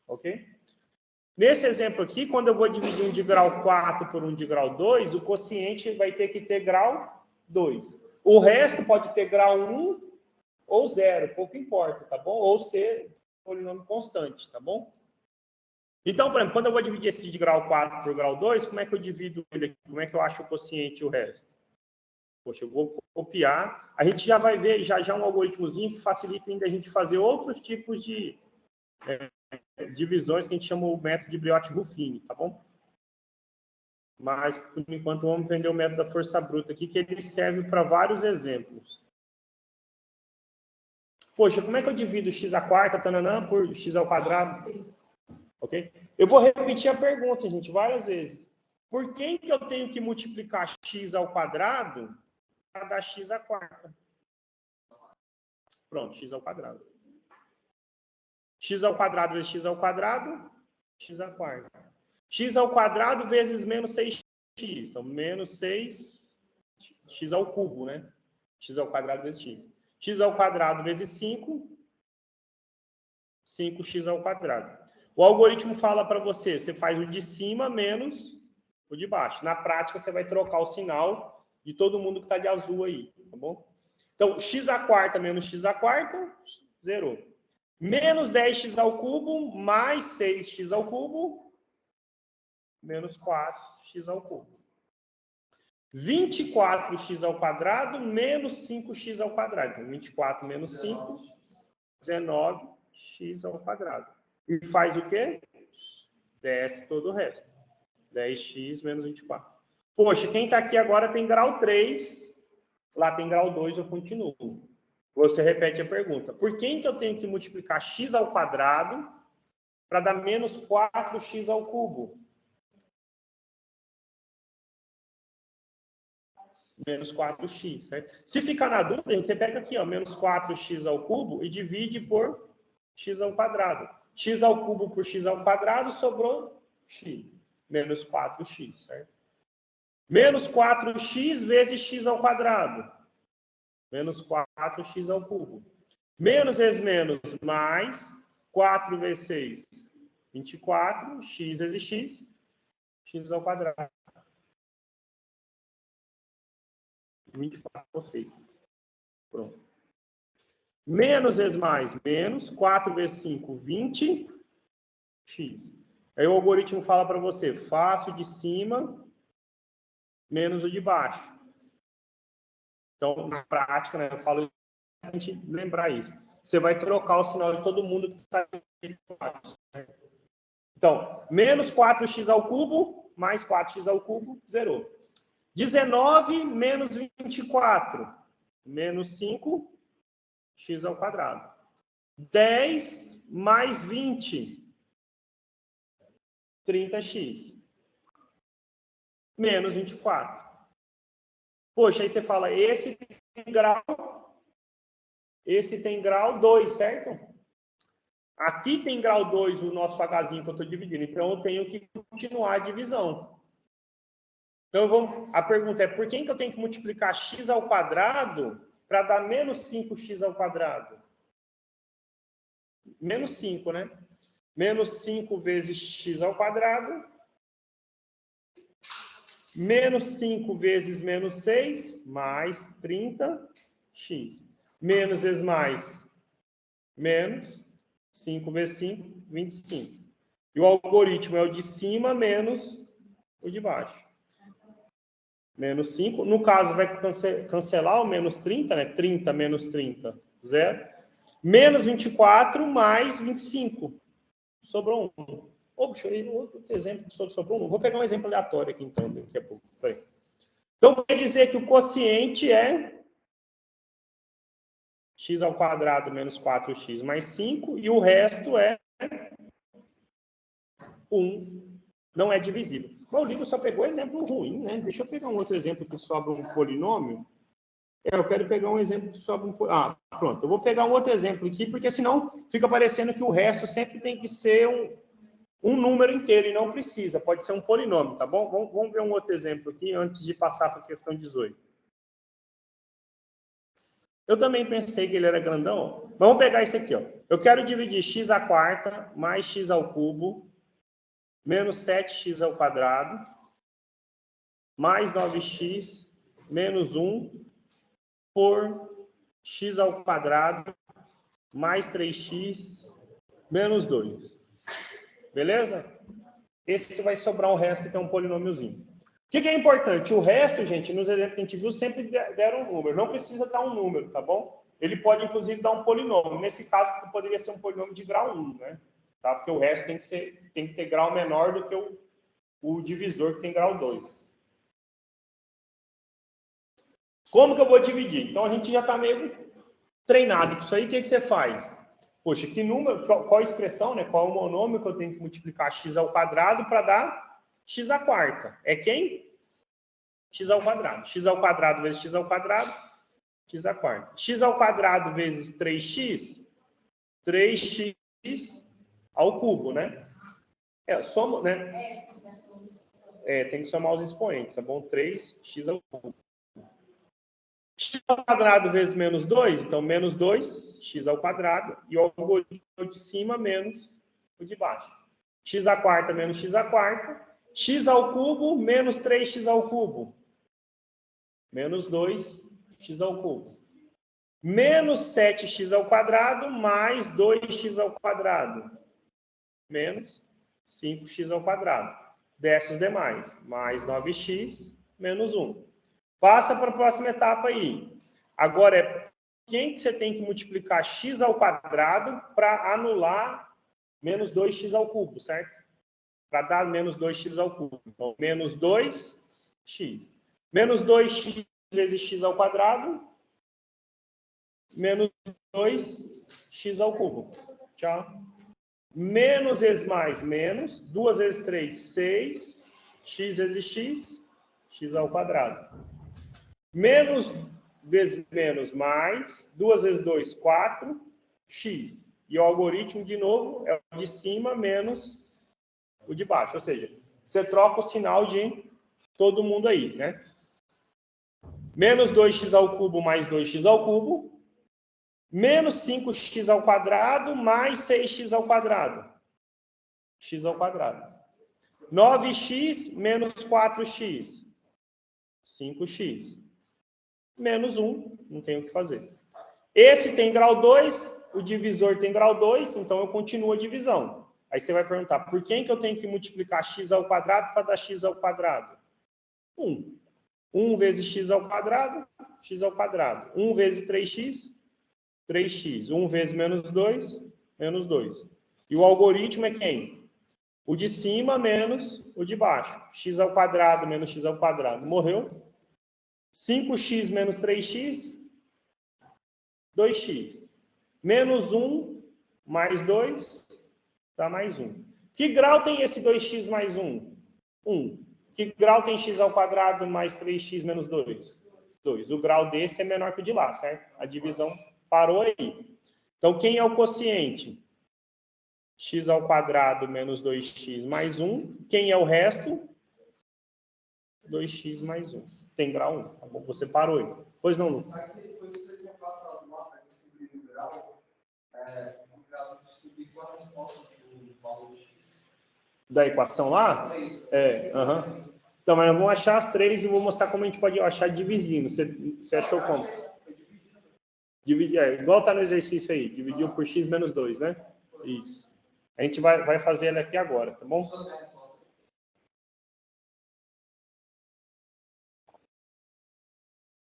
Ok? Nesse exemplo aqui, quando eu vou dividir um de grau 4 por um de grau 2, o quociente vai ter que ter grau 2. O resto pode ter grau 1 ou 0, pouco importa, tá bom? Ou ser polinômio constante, tá bom? Então, por exemplo, quando eu vou dividir esse de grau 4 por grau 2, como é que eu divido ele aqui? Como é que eu acho o quociente e o resto? Poxa, eu vou copiar. A gente já vai ver já um algoritmozinho que facilita ainda a gente fazer outros tipos de divisões que a gente chama o método de Briot-Ruffini, tá bom? Mas, por enquanto, vamos aprender o método da força bruta aqui, que ele serve para vários exemplos. Poxa, como é que eu divido x à quarta, tananã, por x ao quadrado? Ok? Eu vou repetir a pergunta, gente, várias vezes. Por que eu tenho que multiplicar x ao quadrado para dar x à quarta? Pronto, x ao quadrado. X ao quadrado vezes x ao quadrado, x à quarta. X ao quadrado vezes menos 6x. Então, menos 6, x ao cubo, né? X ao quadrado vezes x. X ao quadrado vezes 5, 5x ao quadrado. O algoritmo fala para você, você faz o de cima menos o de baixo. Na prática, você vai trocar o sinal de todo mundo que está de azul aí, tá bom? Então, x à quarta menos x à quarta, zerou. Menos 10x ao cubo mais 6x ao cubo, menos 4x ao cubo. 24x ao quadrado menos 5x ao quadrado. Então, 24 menos 5, 19x ao quadrado. E faz o quê? Desce todo o resto. 10x menos 24. Poxa, quem está aqui agora tem grau 3, lá tem grau 2, eu continuo. Você repete a pergunta. Por que eu tenho que multiplicar x ao quadrado para dar menos 4x ao cubo? Menos 4x, certo? Se ficar na dúvida, você pega aqui, ó, menos 4x ao cubo e divide por x ao quadrado. X ao cubo por x ao quadrado, sobrou x. Menos 4x, certo? Menos 4x vezes x ao quadrado. Menos 4x ao cubo. Menos vezes menos, mais 4 vezes 6, 24, x vezes x, x ao quadrado. 24, perfeito. Pronto. Menos vezes mais, menos 4 vezes 5, 20, x. Aí o algoritmo fala para você, faça o de cima menos o de baixo. Então, na prática, né, eu falo para a gente lembrar isso. Você vai trocar o sinal de todo mundo que está aqui. Então, menos 4x ao cubo, mais 4x ao cubo, zerou. 19 menos 24, menos 5, x ao quadrado. 10 mais 20, 30x. Menos 24. Poxa, aí você fala, esse tem grau 2, certo? Aqui tem grau 2 o nosso hzinho que eu estou dividindo, então eu tenho que continuar a divisão. Então, a pergunta é, por que eu tenho que multiplicar x ao quadrado para dar menos 5x ao quadrado? Menos 5, né? Menos 5 vezes x ao quadrado. Menos 5 vezes menos 6, mais 30x. Menos vezes mais, menos 5 vezes 5, 25. E o algoritmo é o de cima menos o de baixo. Menos 5. No caso, vai cancelar o menos 30, né? 30 menos 30, 0. Menos 24 mais 25. Sobrou 1. Puxa, outro exemplo sobrou 1. Vou pegar um exemplo aleatório aqui, então, daqui a pouco. Então, quer dizer que o quociente é x ao quadrado menos 4x mais 5, e o resto é 1. Não é divisível. Bom, o livro só pegou exemplo ruim, né? Deixa eu pegar um outro exemplo que sobra um polinômio. Eu quero pegar um exemplo que sobra um polinômio. Ah, pronto. Eu vou pegar um outro exemplo aqui, porque senão fica parecendo que o resto sempre tem que ser um número inteiro, e não precisa. Pode ser um polinômio, tá bom? Vamos ver um outro exemplo aqui, antes de passar para a questão 18. Eu também pensei que ele era grandão. Vamos pegar esse aqui, ó. Eu quero dividir x à quarta mais x ao cubo menos 7x ao quadrado mais 9x menos 1 por x ao quadrado mais 3x menos 2. Beleza? Esse vai sobrar o resto, que é um polinômiozinho. O que é importante? O resto, gente, nos exemplos que a gente viu, sempre deram um número. Não precisa dar um número, tá bom? Ele pode, inclusive, dar um polinômio. Nesse caso, poderia ser um polinômio de grau 1, né? Tá? Porque o resto tem que ter grau menor do que o divisor, que tem grau 2. Como que eu vou dividir? Então, a gente já está meio treinado com isso aí. O que você faz? Poxa, que número, qual a expressão, né? Qual é o monômio que eu tenho que multiplicar x ao quadrado para dar x à quarta? É quem? X ao quadrado. X ao quadrado vezes x ao quadrado, x à quarta. X ao quadrado vezes 3x, 3x ao cubo, né? Soma, né? Tem que somar os expoentes, tá bom? 3x ao cubo. X ao quadrado vezes menos 2, então menos 2, x ao quadrado, e o algoritmo de cima menos o de baixo. X à quarta menos x à quarta, x ao cubo menos 3x ao cubo, menos 2x ao cubo. Menos 7x ao quadrado mais 2x ao quadrado, menos 5x ao quadrado. Desce os demais, mais 9x menos 1. Passa para a próxima etapa aí. Agora, quem que você tem que multiplicar x ao quadrado para anular menos 2x ao cubo, certo? Para dar menos 2x ao cubo. Então, menos 2x. Menos 2x vezes x ao quadrado, menos 2x ao cubo. Tchau. Menos vezes mais, menos. 2 vezes 3, 6. X vezes x, x ao quadrado. Menos vezes menos, mais. 2 vezes 2, 4. X. E o algoritmo, de novo, é o de cima menos o de baixo. Ou seja, você troca o sinal de todo mundo aí, né? Menos 2x ao cubo mais 2x ao cubo. Menos 5x ao quadrado mais 6x ao quadrado. X ao quadrado. 9x menos 4x. 5x. Menos 1, não tenho o que fazer. Esse tem grau 2, o divisor tem grau 2, então eu continuo a divisão. Aí você vai perguntar, por que eu tenho que multiplicar x ao quadrado para dar x ao quadrado? 1. 1 vezes x ao quadrado, x ao quadrado. 1 vezes 3x, 3x. 1 vezes menos 2, menos 2. E o algoritmo é quem? O de cima menos o de baixo. X ao quadrado menos x ao quadrado. Morreu. 5x menos 3x, 2x. Menos 1 mais 2, dá mais 1. Que grau tem esse 2x mais 1? 1. Que grau tem x ao quadrado mais 3x menos 2? 2. O grau desse é menor que o de lá, certo? A divisão parou aí. Então, quem é o quociente? x ao quadrado menos 2x mais 1. Quem é o resto? 2x mais 1. Tem grau 1. Tá bom? Você parou aí. Pois não, Lucas? Aqui foi isso que eu tinha passado lá para descobrir o grau. No caso, descobrir qual é a resposta do valor x. Da equação lá? Aham. Então, mas vamos achar as três e vou mostrar como a gente pode achar dividindo. Você achou como? Dividir, igual está no exercício aí. Dividiu por x menos 2, né? Isso. A gente vai fazer ele aqui agora, tá bom?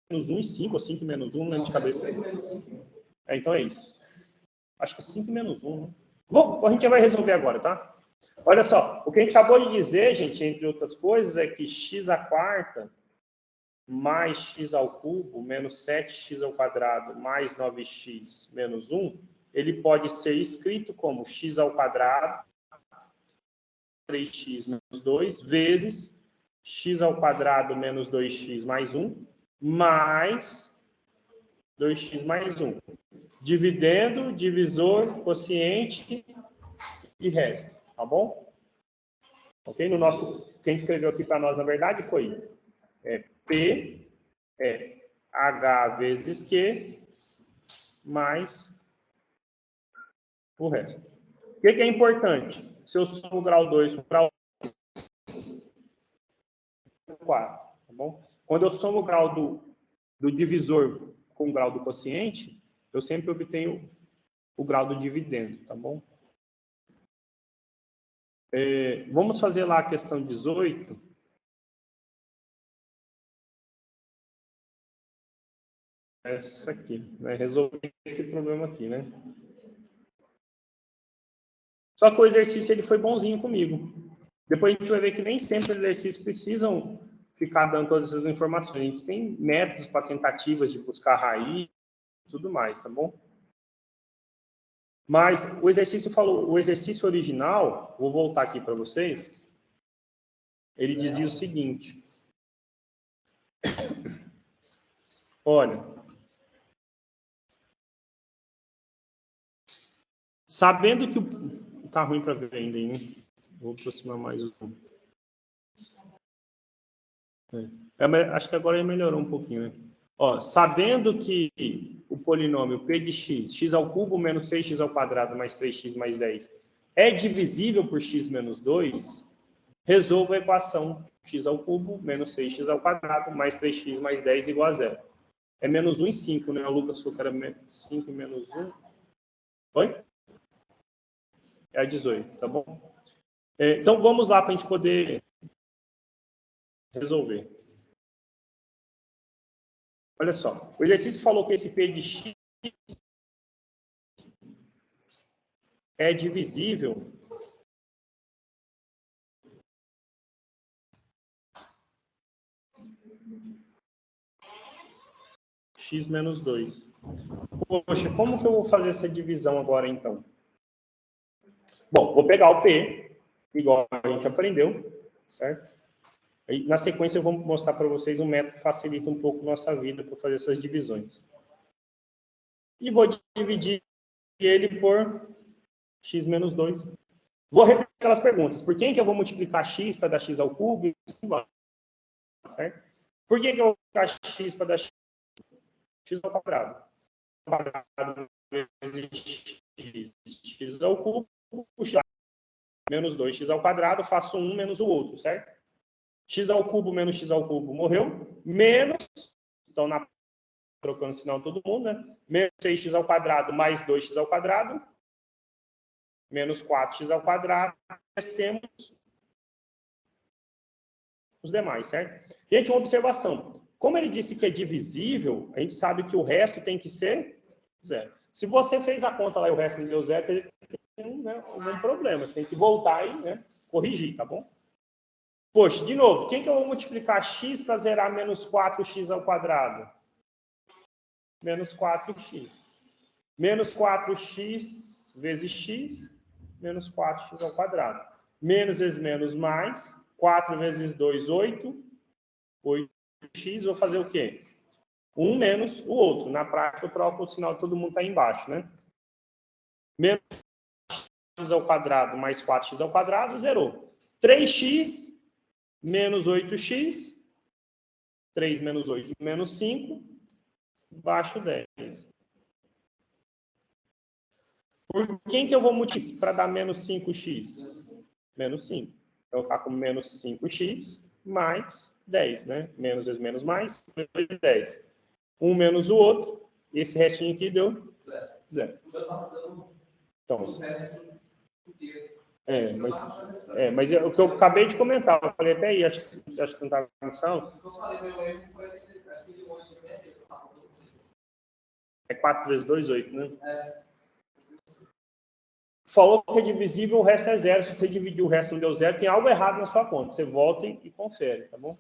Menos 1 e 5, ou 5 e menos 1, né, de cabeça. Então é isso. Acho que é 5 e menos 1, né? Bom, a gente já vai resolver agora, tá? Olha só, o que a gente acabou de dizer, gente, entre outras coisas, é que x à quarta mais x ao cubo menos 7x ao quadrado mais 9x menos 1, ele pode ser escrito como x ao quadrado 3x menos 2 vezes x ao quadrado menos 2x mais 1 mais 2x mais 1. Dividendo, divisor, quociente e resto, tá bom? Ok? No nosso, quem escreveu aqui para nós, na verdade, foi P é H vezes Q mais o resto. O que é importante? Se eu somo o grau 2 com o grau 4, tá bom? Quando eu somo o grau do divisor com o grau do quociente, eu sempre obtenho o grau do dividendo, tá bom? Vamos fazer lá a questão 18. Essa aqui, né? Resolver esse problema aqui, né? Só que o exercício ele foi bonzinho comigo. Depois a gente vai ver que nem sempre os exercícios precisam ficar dando todas essas informações. A gente tem métodos para tentativas de buscar raiz e tudo mais, tá bom? Mas o exercício original, vou voltar aqui para vocês, ele dizia o seguinte. Olha, sabendo que o... Tá ruim para ver ainda, hein? Vou aproximar mais o... acho que agora melhorou um pouquinho, né? Ó, sabendo que o polinômio p de x, x ao cubo menos 6x ao quadrado mais 3x mais 10, é divisível por x menos 2, resolva a equação x ao cubo menos 6x ao quadrado mais 3x mais 10 igual a 0. É menos 1 e 5, né? O Lucas falou que era 5 e menos 1. Oi? É a 18, tá bom? Então, vamos lá para a gente poder resolver. Olha só, o exercício falou que esse P de x é divisível x menos 2. Poxa, como que eu vou fazer essa divisão agora, então? Bom, vou pegar o P, igual a gente aprendeu, certo? E, na sequência, eu vou mostrar para vocês um método que facilita um pouco a nossa vida para fazer essas divisões. E vou dividir ele por x menos 2. Vou repetir aquelas perguntas. Por que eu vou multiplicar x para dar x ao cubo? Certo? Por que eu vou multiplicar x para dar x ao quadrado? Quadrado vezes x ao cubo, puxar menos 2x ao quadrado, faço um menos o outro, certo? X ao cubo menos x ao cubo morreu, menos, então trocando o sinal todo mundo, né? Menos 6x ao quadrado mais 2x ao quadrado, menos 4x ao quadrado, descemos os demais, certo? Gente, uma observação. Como ele disse que é divisível, a gente sabe que o resto tem que ser zero. Se você fez a conta lá e o resto não deu zero, tem, né, algum problema. Você tem que voltar e, né, corrigir, tá bom? Poxa, de novo, quem que eu vou multiplicar x para zerar menos 4x ao quadrado? Menos 4x. Menos 4x vezes x, menos 4x ao quadrado. Menos vezes menos mais, 4 vezes 2, 8. 8x, vou fazer o quê? Um menos o outro. Na prática, eu troco o sinal, todo mundo está embaixo, né? Menos ao quadrado mais 4x ao quadrado, zerou. 3x menos 8x, 3 menos 8 menos 5, baixo 10. Por quem que eu vou multiplicar para dar menos 5x? Menos 5. Então, eu vou como menos 5x mais 10, né? Menos vezes menos mais, 10. Um menos o outro, esse restinho aqui deu zero. Então, mas o que eu acabei de comentar, eu falei até aí, acho que você não estava atenção. É 4 vezes 2, 8, né? Falou que é divisível, o resto é zero. Se você dividir o resto não deu zero, tem algo errado na sua conta. Você volta e confere, tá bom?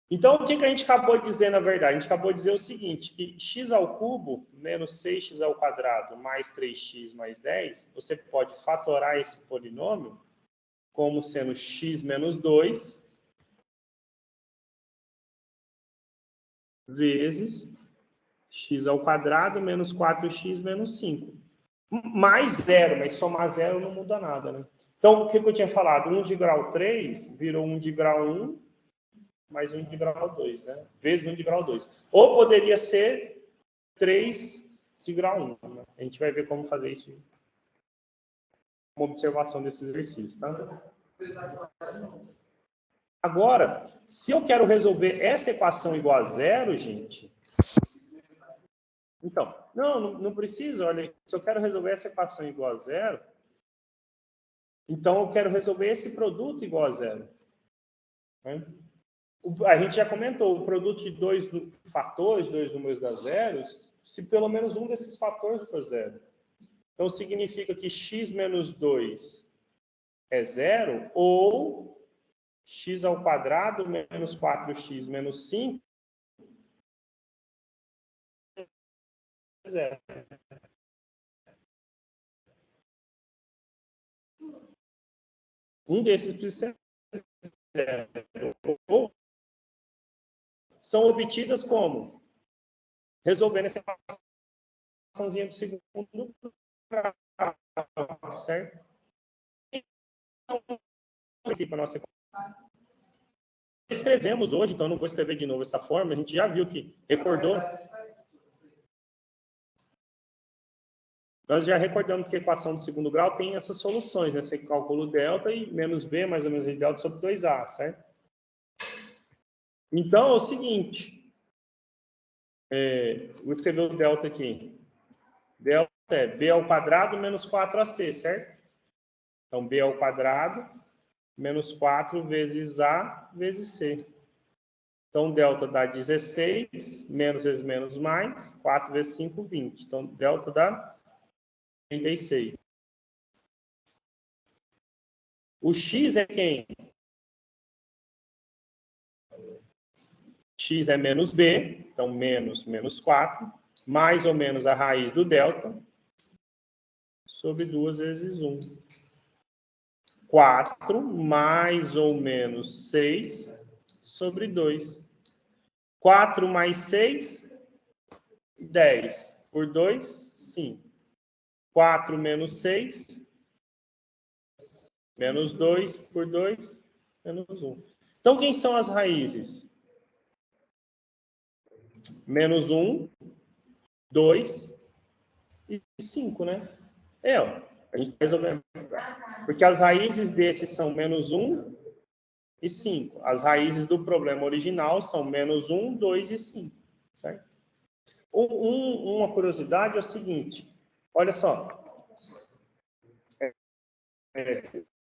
Então, o que a gente acabou de dizer, na verdade? A gente acabou de dizer o seguinte, que x ao cubo menos 6x ao quadrado mais 3x mais 10, você pode fatorar esse polinômio como sendo x menos 2 vezes x ao quadrado menos 4x menos 5. Mais zero, mas somar zero não muda nada, né? Então, o que eu tinha falado? 1 de grau 3 virou 1 de grau 1 mais 1 de grau 2, né? Vezes 1 de grau 2. Ou poderia ser 3 de grau 1. Né? A gente vai ver como fazer isso como observação desse exercício, tá? Agora, se eu quero resolver essa equação igual a zero, gente... Então, não precisa, olha, se eu quero resolver essa equação igual a zero, então eu quero resolver esse produto igual a zero. Né? A gente já comentou, o produto de dois fatores, dois números da zeros, se pelo menos um desses fatores for zero. Então, significa que x menos 2 é zero, ou x ao quadrado menos 4x menos 5 é zero. Um desses precisa ser zero. Ou são obtidas como? Resolvendo essa equaçãozinha do segundo grau, certo? Então, nossa escrevemos hoje, então não vou escrever de novo essa forma, a gente já viu que recordou. Nós já recordamos que a equação de segundo grau tem essas soluções, né? Você calcula o delta e menos b mais ou menos de delta sobre 2a, certo? Então, é o seguinte, vou escrever o delta aqui. Delta é b ao quadrado menos 4ac, certo? Então, b ao quadrado menos 4 vezes a vezes c. Então, delta dá 16, menos vezes menos mais, 4 vezes 5, 20. Então, delta dá 36. O x é quem? X é menos b, então menos 4, mais ou menos a raiz do delta, sobre 2 vezes 1. 4 mais ou menos 6 sobre 2. 4 mais 6, 10. Por 2, 5. 4 menos 6, menos 2 por 2, menos 1. Então, quem são as raízes? Menos 1, 2 e 5, né? Ó, a gente resolveu. Porque as raízes desses são menos 1 e 5. As raízes do problema original são menos 1, 2 e 5, certo? Uma curiosidade é o seguinte, olha só.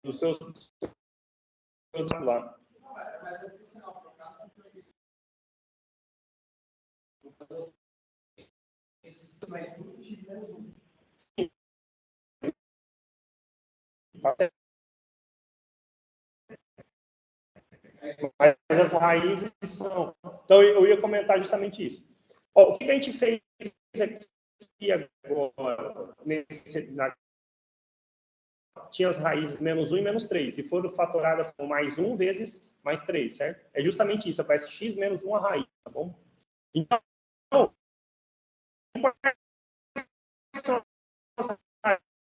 Do seu lá. Mas as raízes são... Então, eu ia comentar justamente isso. Ó, o que a gente fez aqui agora? Tinha as raízes menos 1 e menos 3. E foram fatoradas com mais 1 vezes mais 3, certo? É justamente isso. Aparece x menos 1 a raiz, tá bom? Então,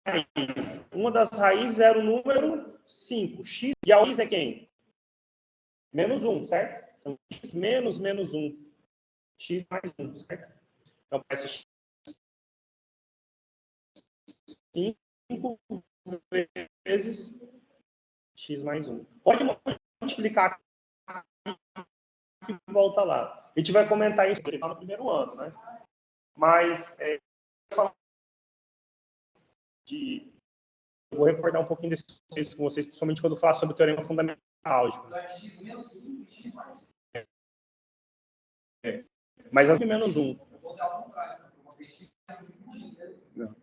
raiz. Uma das raízes era o número 5. X, e a raiz é quem? Menos 1, certo? Então, x menos menos 1. X mais 1, certo? Então, parece x 5 vezes x mais 1. Pode multiplicar que volta lá. A gente vai comentar isso no primeiro ano, né? Mas eu vou recordar um pouquinho desses conceitos com vocês, principalmente quando eu falar sobre o teorema fundamental álgebra. X menos 1 e X mais 1. Mas assim, menos 1. Eu vou dar ao contrário. Uma vez X mais 5 X. Não.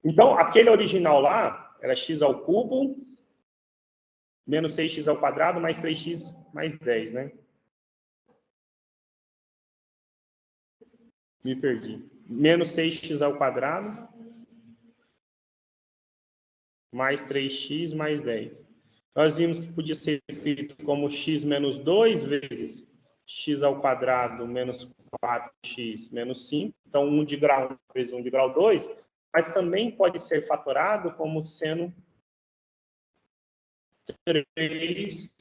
Então, aquele original lá era x ao cubo menos 6x ao quadrado mais 3x mais 10, né? Me perdi. Menos 6x ao quadrado mais 3x mais 10. Nós vimos que podia ser escrito como x menos 2 vezes x ao quadrado menos 4x menos 5. Então, 1 de grau 1 vezes 1 de grau 2. Mas também pode ser fatorado como sendo 3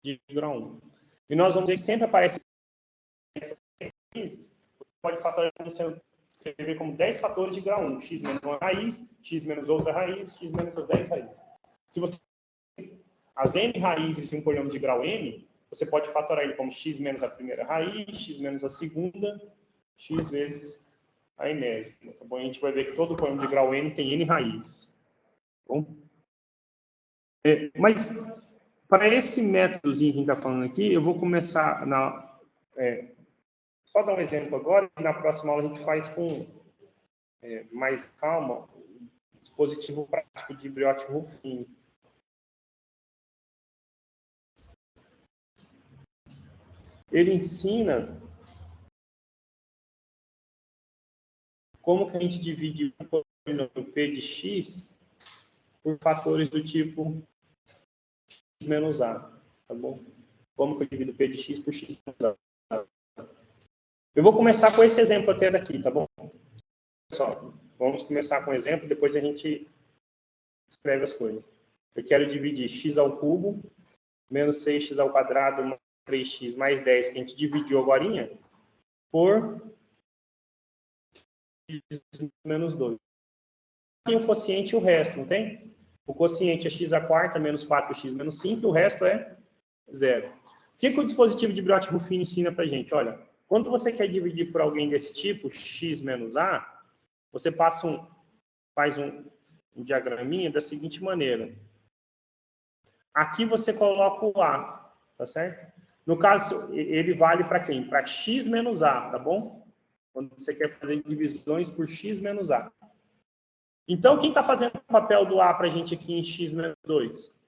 de grau 1. E nós vamos ver que sempre aparece raízes. Pode fatorar, você escrever como 10 fatores de grau 1. X menos uma raiz, x menos outra raiz, x menos as 10 raízes. Se você as n raízes de um polinomial de grau n, você pode fatorar ele como x menos a primeira raiz, x menos a segunda, x vezes a enésima. Tá bom? A gente vai ver que todo polinomial de grau n tem n raízes. Tá bom? Mas, para esse métodozinho que a gente está falando aqui, eu vou começar só dar um exemplo agora, e na próxima aula a gente faz com mais calma o dispositivo prático de Briot-Ruffini. Ele ensina como que a gente divide o polinômio P de x por fatores do tipo x menos a, tá bom? Como que eu divido P de x por x menos a. Eu vou começar com esse exemplo até daqui, tá bom? Pessoal, vamos começar com o exemplo, depois a gente escreve as coisas. Eu quero dividir x ao cubo menos 6x ao quadrado mais 3x mais 10, que a gente dividiu agora, por x menos 2. Tem o quociente e o resto, não tem? O quociente é x à quarta menos 4x menos 5 e o resto é 0. O que o dispositivo de Briot-Ruffini ensina para a gente? Olha, quando você quer dividir por alguém desse tipo, x menos a, você faz um diagraminha da seguinte maneira. Aqui você coloca o a, tá certo? No caso, ele vale para quem? Para x menos a, tá bom? Quando você quer fazer divisões por x menos a. Então, quem está fazendo o papel do a para a gente aqui em x menos 2?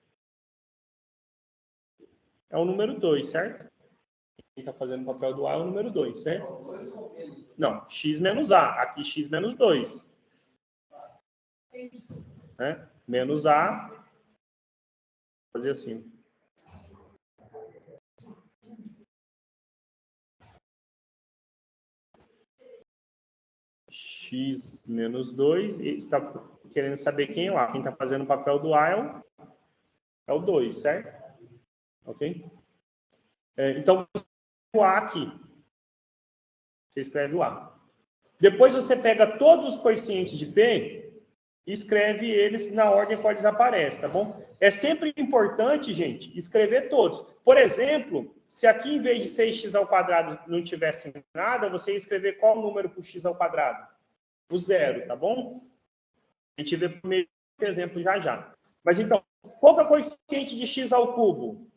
É o número 2, certo? Quem está fazendo o papel do a é o número 2, certo? Não, x menos a. Aqui x menos 2. Né? Menos a. Vou fazer assim. X menos 2. E está querendo saber quem é o a. Quem está fazendo o papel do a é o 2, certo? Ok? Então, o a aqui. Você escreve o a. Depois você pega todos os coeficientes de P e escreve eles na ordem qual eles aparecem, tá bom? É sempre importante, gente, escrever todos. Por exemplo, se aqui em vez de 6x ao quadrado não tivesse nada, você ia escrever qual número para o x ao quadrado? O 0, tá bom? A gente vê o primeiro exemplo já. Mas então, qual é o coeficiente de x ao cubo?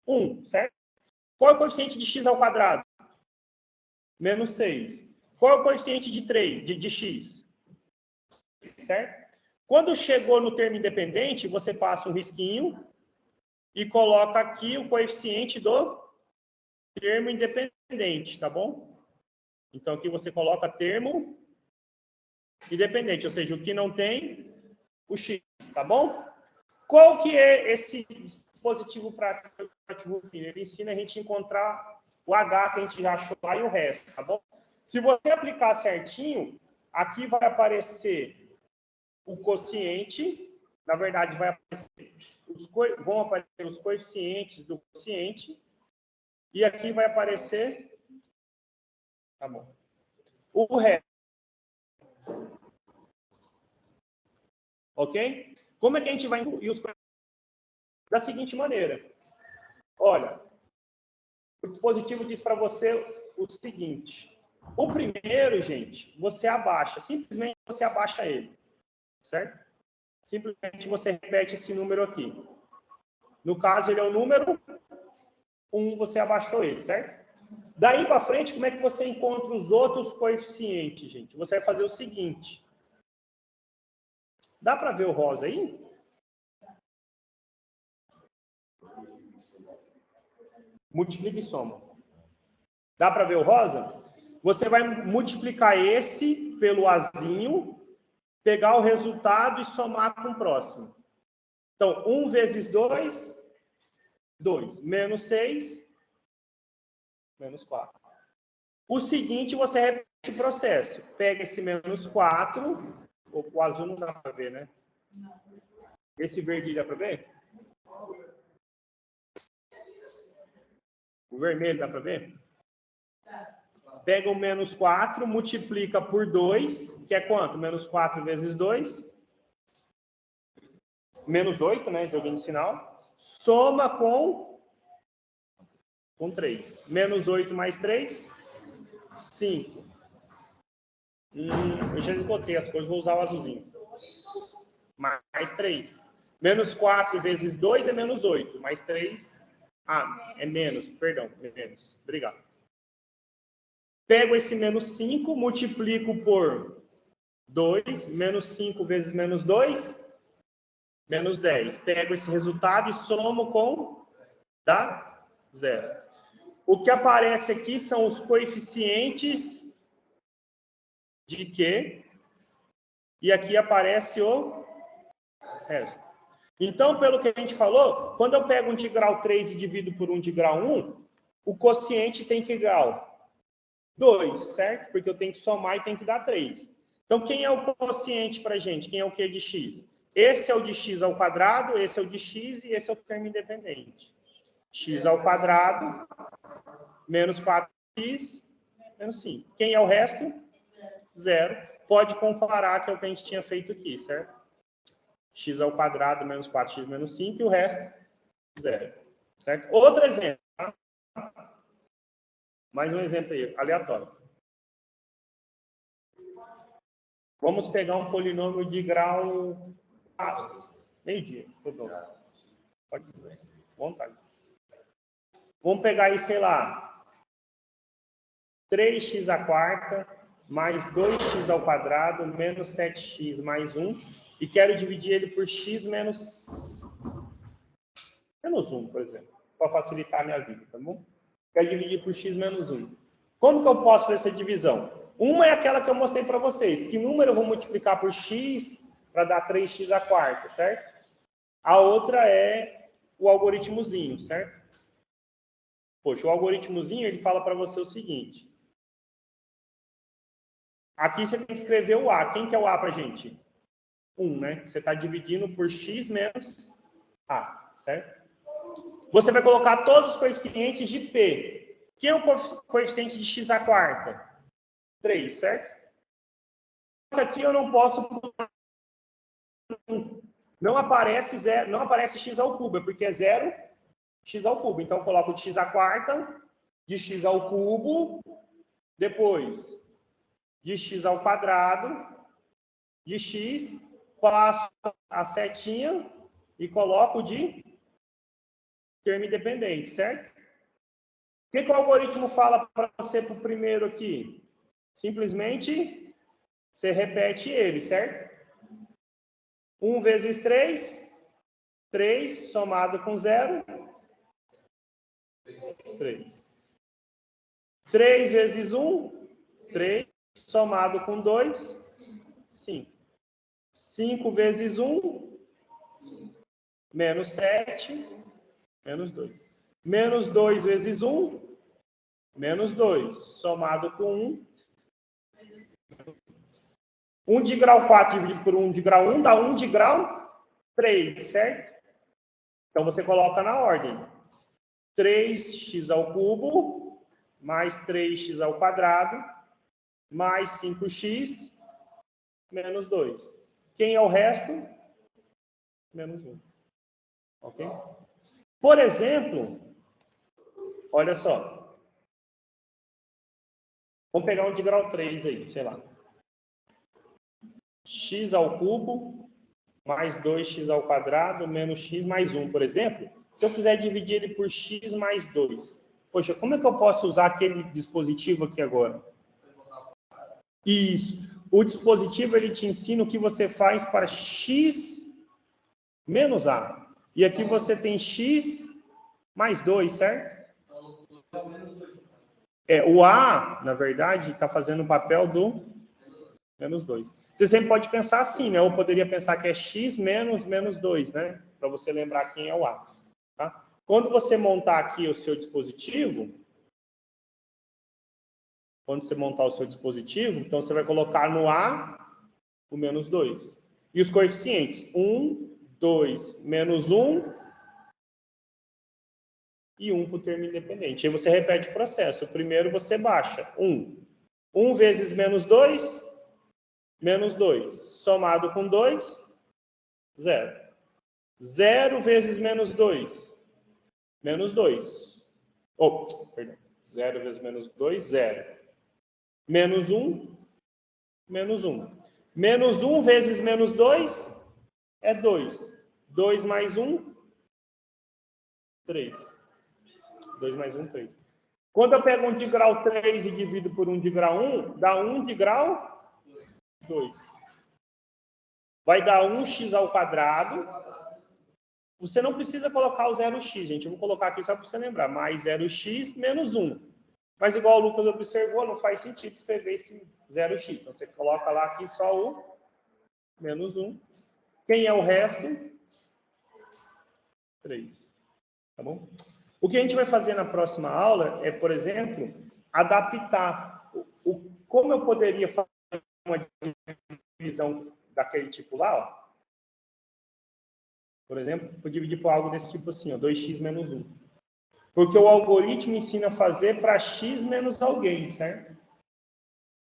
1, certo? Qual é o coeficiente de x ao quadrado? Menos 6. Qual é o coeficiente de 3, de x? Certo? Quando chegou no termo independente, você passa um risquinho e coloca aqui o coeficiente do termo independente, tá bom? Então, aqui você coloca termo independente, ou seja, o que não tem, o x, tá bom? Qual que é esse dispositivo prático do Ruffini? Ele ensina a gente a encontrar o H que a gente já achou lá e o resto, tá bom? Se você aplicar certinho, aqui vai aparecer o quociente, na verdade vão aparecer os coeficientes do quociente, e aqui vai aparecer, tá bom, o resto. Ok? Como é que a gente vai incluir os coeficientes? Da seguinte maneira. Olha, o dispositivo diz para você o seguinte. O primeiro, gente, você abaixa. Simplesmente você abaixa ele. Certo? Simplesmente você repete esse número aqui. No caso, ele é o número 1, você abaixou ele, certo? Daí para frente, como é que você encontra os outros coeficientes, gente? Você vai fazer o seguinte. Dá para ver o rosa aí? Multiplica e soma. Dá para ver o rosa? Você vai multiplicar esse pelo azinho, pegar o resultado e somar com o próximo. Então, 1 vezes 2, 2. Menos 6, menos 4. O seguinte, você repete o processo. Pega esse menos 4, o azul não dá para ver, né? Esse verde dá para ver? O vermelho dá para ver? Pega o menos 4, multiplica por 2, que é quanto? Menos 4 vezes 2. Menos 8, né? Joguinho de sinal. Soma com 3. Menos 8 mais 3, 5. Eu já esgotei as coisas, vou usar o azulzinho. Mais 3. Menos 4 vezes 2 é menos 8. Mais 3... Ah, é menos, perdão, é menos. Obrigado. Pego esse menos 5, multiplico por 2. Menos 5 vezes menos 2, menos 10. Pego esse resultado e somo com... Dá? 0. O que aparece aqui são os coeficientes de Q. E aqui aparece o resto. Então, pelo que a gente falou, quando eu pego um de grau 3 e divido por um de grau 1, o quociente tem que grau 2, certo? Porque eu tenho que somar e tem que dar 3. Então, quem é o quociente para a gente? Quem é o Q de x? Esse é o de x ao quadrado, esse é o de x e esse é o termo independente. X ao quadrado menos 4x menos 5. Quem é o resto? 0. Pode comparar, que é o que a gente tinha feito aqui, certo? X ao quadrado menos 4x menos 5 e o resto, 0. Certo? Outro exemplo. Tá? Mais um exemplo aí, aleatório. Vamos pegar um polinômio de grau... meio-dia. Pode ser. Vontade. Vamos pegar aí, sei lá, 3x à quarta mais 2x ao quadrado menos 7x mais 1 e quero dividir ele por x menos 1, por exemplo, para facilitar a minha vida, tá bom? Quero dividir por x menos 1. Como que eu posso fazer essa divisão? Uma é aquela que eu mostrei para vocês. Que número eu vou multiplicar por x para dar 3x à quarta, certo? A outra é o algoritmozinho, certo? Poxa, o algoritmozinho, ele fala para você o seguinte. Aqui você tem que escrever o A. Quem que é o A para a gente? 1, né? Você está dividindo por x menos A, certo? Você vai colocar todos os coeficientes de P. Quem é o coeficiente de x à quarta? 3, certo? Aqui eu não posso... Não aparece x ao cubo, é porque é 0 x ao cubo. Então, eu coloco de x à quarta, de x ao cubo, depois de x ao quadrado, de x, passo a setinha e coloco de termo independente, certo? O que o algoritmo fala para você para o primeiro aqui? Simplesmente, você repete ele, certo? 1 vezes 3, 3 somado com 0, 3. 3 vezes 1, 3 somado com 2, 5. 5 vezes 1, menos 7, menos 2. Menos 2 vezes 1, menos 2, somado com 1. 1 de grau 4 dividido por 1 de grau 1 dá 1 de grau 3, certo? Então, você coloca na ordem. 3x ao cubo, mais 3x ao quadrado, mais 5x, menos 2. Quem é o resto? Menos 1. Ok? Por exemplo, olha só. Vamos pegar um de grau 3 aí, sei lá. X ao cubo, mais 2x ao quadrado, menos x mais 1, por exemplo. Se eu quiser dividir ele por x mais 2. Poxa, como é que eu posso usar aquele dispositivo aqui agora? Isso. O dispositivo, ele te ensina o que você faz para x menos a. E aqui você tem x mais 2, certo? O a, na verdade, está fazendo o papel do menos 2. Você sempre pode pensar assim, né? Ou poderia pensar que é x menos menos 2, né? Para você lembrar quem é o a. Tá? Quando você montar aqui o seu dispositivo, então você vai colocar no a o menos 2. E os coeficientes? 1, 2, menos 1 e 1 para o termo independente. Aí você repete o processo. O primeiro você baixa 1. 1 vezes menos 2, menos 2. Somado com 2, 0. 0 vezes menos 2, menos 2. Perdão. 0 vezes menos 2, 0. Menos 1, menos 1. Menos 1 vezes menos 2 é 2. 2 mais 1, 3. 2 mais 1, 3. Quando eu pego um de grau 3 e divido por um de grau 1, dá 1 de grau 2. Vai dar 1x ao quadrado. Você não precisa colocar o 0x, gente. Eu vou colocar aqui só para você lembrar. Mais 0x menos 1. Mas igual o Lucas observou, não faz sentido escrever esse 0x. Então, você coloca lá aqui só o menos 1. Quem é o resto? 3. Tá bom? O que a gente vai fazer na próxima aula é, por exemplo, adaptar. Como eu poderia fazer uma divisão daquele tipo lá? Ó. Por exemplo, vou dividir por algo desse tipo assim, ó, 2x menos 1. Porque o algoritmo ensina a fazer para x menos alguém, certo?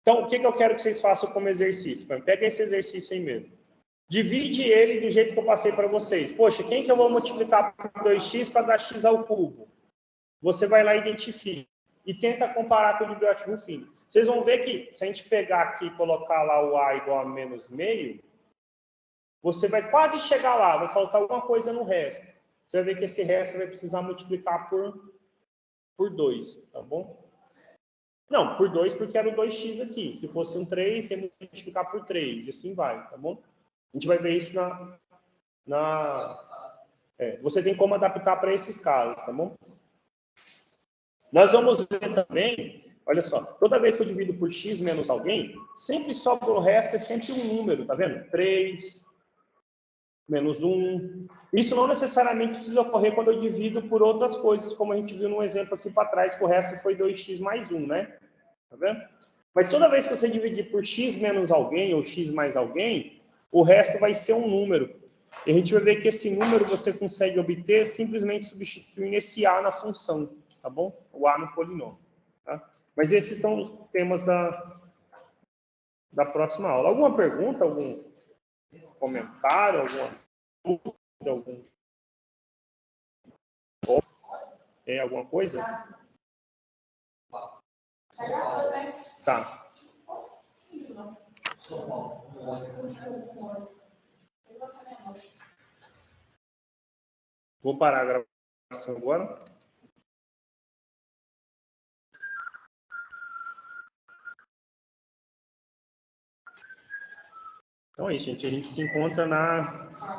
Então, o que eu quero que vocês façam como exercício? Pega esse exercício aí mesmo. Divide ele do jeito que eu passei para vocês. Poxa, quem que eu vou multiplicar por 2x para dar x ao cubo? Você vai lá e identifica. E tenta comparar com o biblioteca Ruffini. Vocês vão ver que, se a gente pegar aqui e colocar lá o a igual a menos meio, você vai quase chegar lá, vai faltar alguma coisa no resto. Você vai ver que esse resto vai precisar multiplicar por 2, tá bom? Não, por 2 porque era o 2x aqui. Se fosse um 3, você multiplicar por 3, e assim vai, tá bom? A gente vai ver isso você tem como adaptar para esses casos, tá bom? Nós vamos ver também, olha só, toda vez que eu divido por x menos alguém, sempre sobra o resto, é sempre um número, tá vendo? 3, menos 1. Isso não necessariamente precisa ocorrer quando eu divido por outras coisas, como a gente viu no exemplo aqui para trás, que o resto foi 2x mais 1, né? Tá vendo? Mas toda vez que você dividir por x menos alguém ou x mais alguém, o resto vai ser um número. E a gente vai ver que esse número você consegue obter simplesmente substituindo esse a na função, tá bom? O a no polinômio. Tá? Mas esses são os temas da próxima aula. Alguma pergunta, algum comentário, alguma dúvida, alguma coisa? Tá. Vou parar a gravação agora. Então é isso, gente. A gente se encontra na